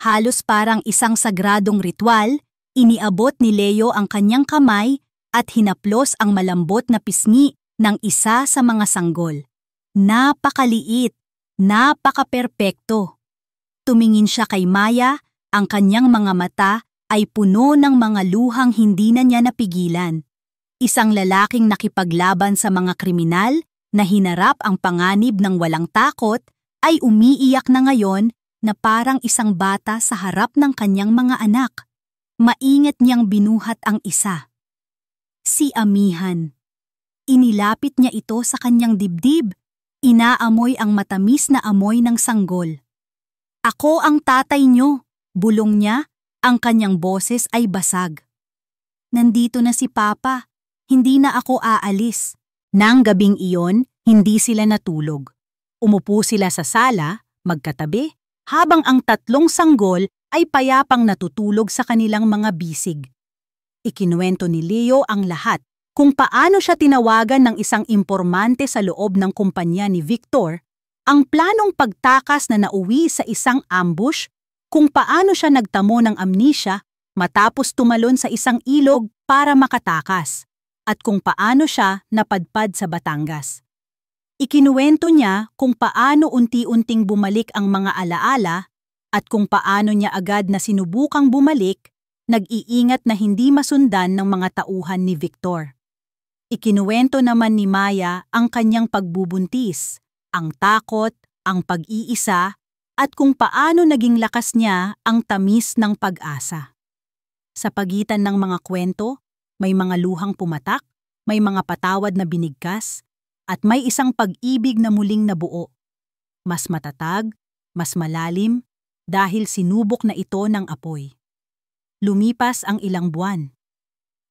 halos parang isang sagradong ritual, iniabot ni Leo ang kanyang kamay at hinaplos ang malambot na pisngi ng isa sa mga sanggol. Napakaliit, napakaperpekto. Tumingin siya kay Maya, ang kanyang mga mata ay puno ng mga luhang hindi na niya napigilan. Isang lalaking nakipaglaban sa mga kriminal na hinarap ang panganib ng walang takot ay umiiyak na ngayon na parang isang bata sa harap ng kanyang mga anak. Maingat niyang binuhat ang isa. Si Amihan. Inilapit niya ito sa kanyang dibdib. Inaamoy ang matamis na amoy ng sanggol. Ako ang tatay niyo, bulong niya, ang kanyang boses ay basag. Nandito na si Papa, hindi na ako aalis. Nang gabing iyon, hindi sila natulog. Umupo sila sa sala, magkatabi, habang ang 3 sanggol ay payapang natutulog sa kanilang mga bisig. Ikinuwento ni Leo ang lahat kung paano siya tinawagan ng isang impormante sa loob ng kumpanya ni Victor, ang planong pagtakas na nauwi sa isang ambush, kung paano siya nagtamo ng amnesia matapos tumalon sa isang ilog para makatakas, at kung paano siya napadpad sa Batangas. Ikinuwento niya kung paano unti-unting bumalik ang mga alaala at kung paano niya agad na sinubukang bumalik, nag-iingat na hindi masundan ng mga tauhan ni Victor. Ikinuwento naman ni Maya ang kanyang pagbubuntis, ang takot, ang pag-iisa, at kung paano naging lakas niya ang tamis ng pag-asa. Sa pagitan ng mga kwento, may mga luhang pumatak, may mga patawad na binigkas, at may isang pag-ibig na muling nabuo. Mas matatag, mas malalim, dahil sinubok na ito ng apoy. Lumipas ang ilang buwan.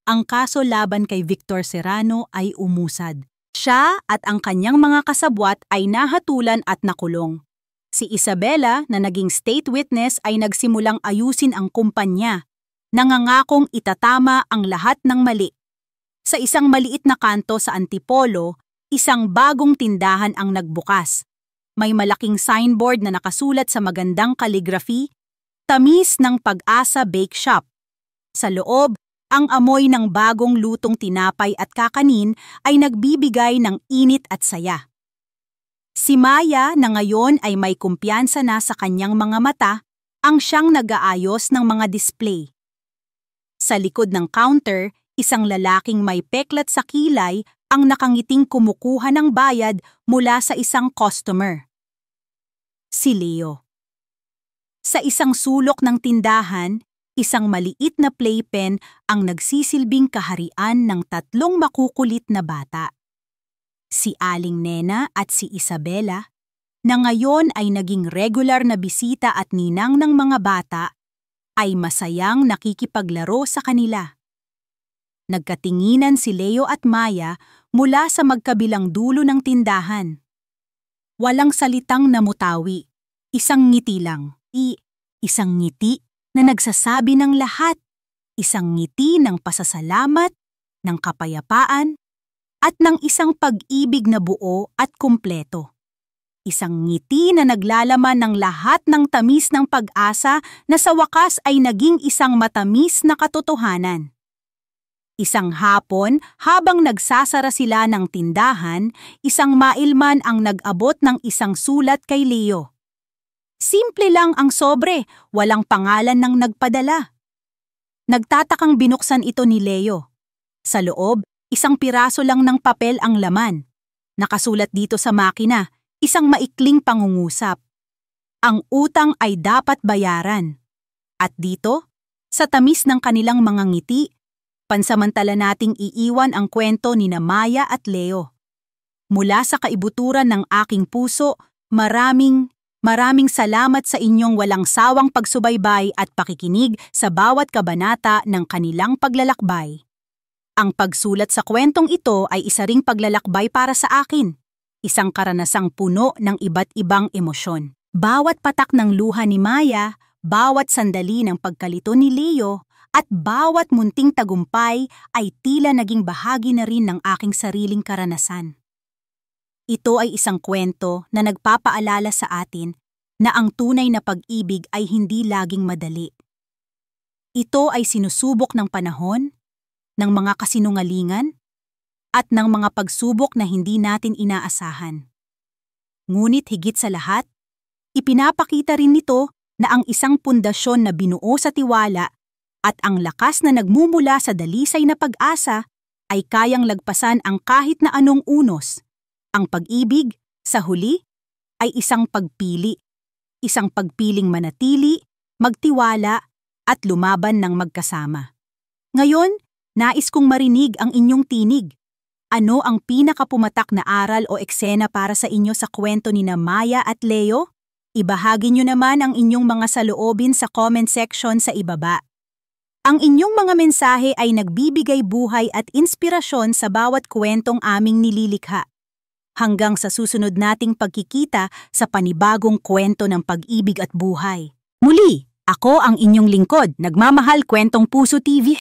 Ang kaso laban kay Victor Serrano ay umusad. Siya at ang kanyang mga kasabwat ay nahatulan at nakulong. Si Isabela na naging state witness ay nagsimulang ayusin ang kumpanya, nangangakong itatama ang lahat ng mali. Sa isang maliit na kanto sa Antipolo, isang bagong tindahan ang nagbukas. May malaking signboard na nakasulat sa magandang calligraphy, "Tamis ng Pag-asa Bake Shop." Sa loob, ang amoy ng bagong lutong tinapay at kakanin ay nagbibigay ng init at saya. Si Maya na ngayon ay may kumpiyansa na sa kanyang mga mata, ang siyang nag-aayos ng mga display. Sa likod ng counter, isang lalaking may peklat sa kilay ang nakangiting kumukuha ng bayad mula sa isang customer. Si Leo. Sa isang sulok ng tindahan, isang maliit na playpen ang nagsisilbing kaharian ng tatlong makukulit na bata. Si Aling Nena at si Isabela, na ngayon ay naging regular na bisita at ninang ng mga bata, ay masayang nakikipaglaro sa kanila. Nagkatinginan si Leo at Maya mula sa magkabilang dulo ng tindahan. Walang salitang namutawi, isang ngiti lang. Isang ngiti na nagsasabi ng lahat, isang ngiti ng pasasalamat, ng kapayapaan, at ng isang pag-ibig na buo at kumpleto. Isang ngiti na naglalaman ng lahat ng tamis ng pag-asa na sa wakas ay naging isang matamis na katotohanan. Isang hapon, habang nagsasara sila ng tindahan, isang mailman ang nag-abot ng isang sulat kay Leo. Simple lang ang sobre, walang pangalan ng nagpadala. Nagtatakang binuksan ito ni Leo. Sa loob, isang piraso lang ng papel ang laman. Nakasulat dito sa makina, isang maikling pangungusap. Ang utang ay dapat bayaran. At dito, sa tamis ng kanilang mga ngiti, pansamantala nating iiwan ang kwento ni Maya at Leo. Mula sa kaibuturan ng aking puso, maraming salamat sa inyong walang sawang pagsubaybay at pakikinig sa bawat kabanata ng kanilang paglalakbay. Ang pagsulat sa kwentong ito ay isa ring paglalakbay para sa akin, isang karanasang puno ng iba't ibang emosyon. Bawat patak ng luha ni Maya, bawat sandali ng pagkalito ni Leo, at bawat munting tagumpay ay tila naging bahagi na rin ng aking sariling karanasan. Ito ay isang kwento na nagpapaalala sa atin na ang tunay na pag-ibig ay hindi laging madali. Ito ay sinusubok ng panahon, ng mga kasinungalingan, at ng mga pagsubok na hindi natin inaasahan. Ngunit higit sa lahat, ipinapakita rin nito na ang isang pundasyon na binuo sa tiwala at ang lakas na nagmumula sa dalisay na pag-asa ay kayang lagpasan ang kahit na anong unos. Ang pag-ibig, sa huli, ay isang pagpiling manatili, magtiwala, at lumaban ng magkasama. Ngayon, nais kong marinig ang inyong tinig. Ano ang pinakapumatak na aral o eksena para sa inyo sa kwento ni Maya at Leo? Ibahagi nyo naman ang inyong mga saloobin sa comment section sa ibaba. Ang inyong mga mensahe ay nagbibigay buhay at inspirasyon sa bawat kwentong aming nililikha. Hanggang sa susunod nating pagkikita sa panibagong kwento ng pag-ibig at buhay. Muli, ako ang inyong lingkod, Nagmamahal Kwentong Puso TV.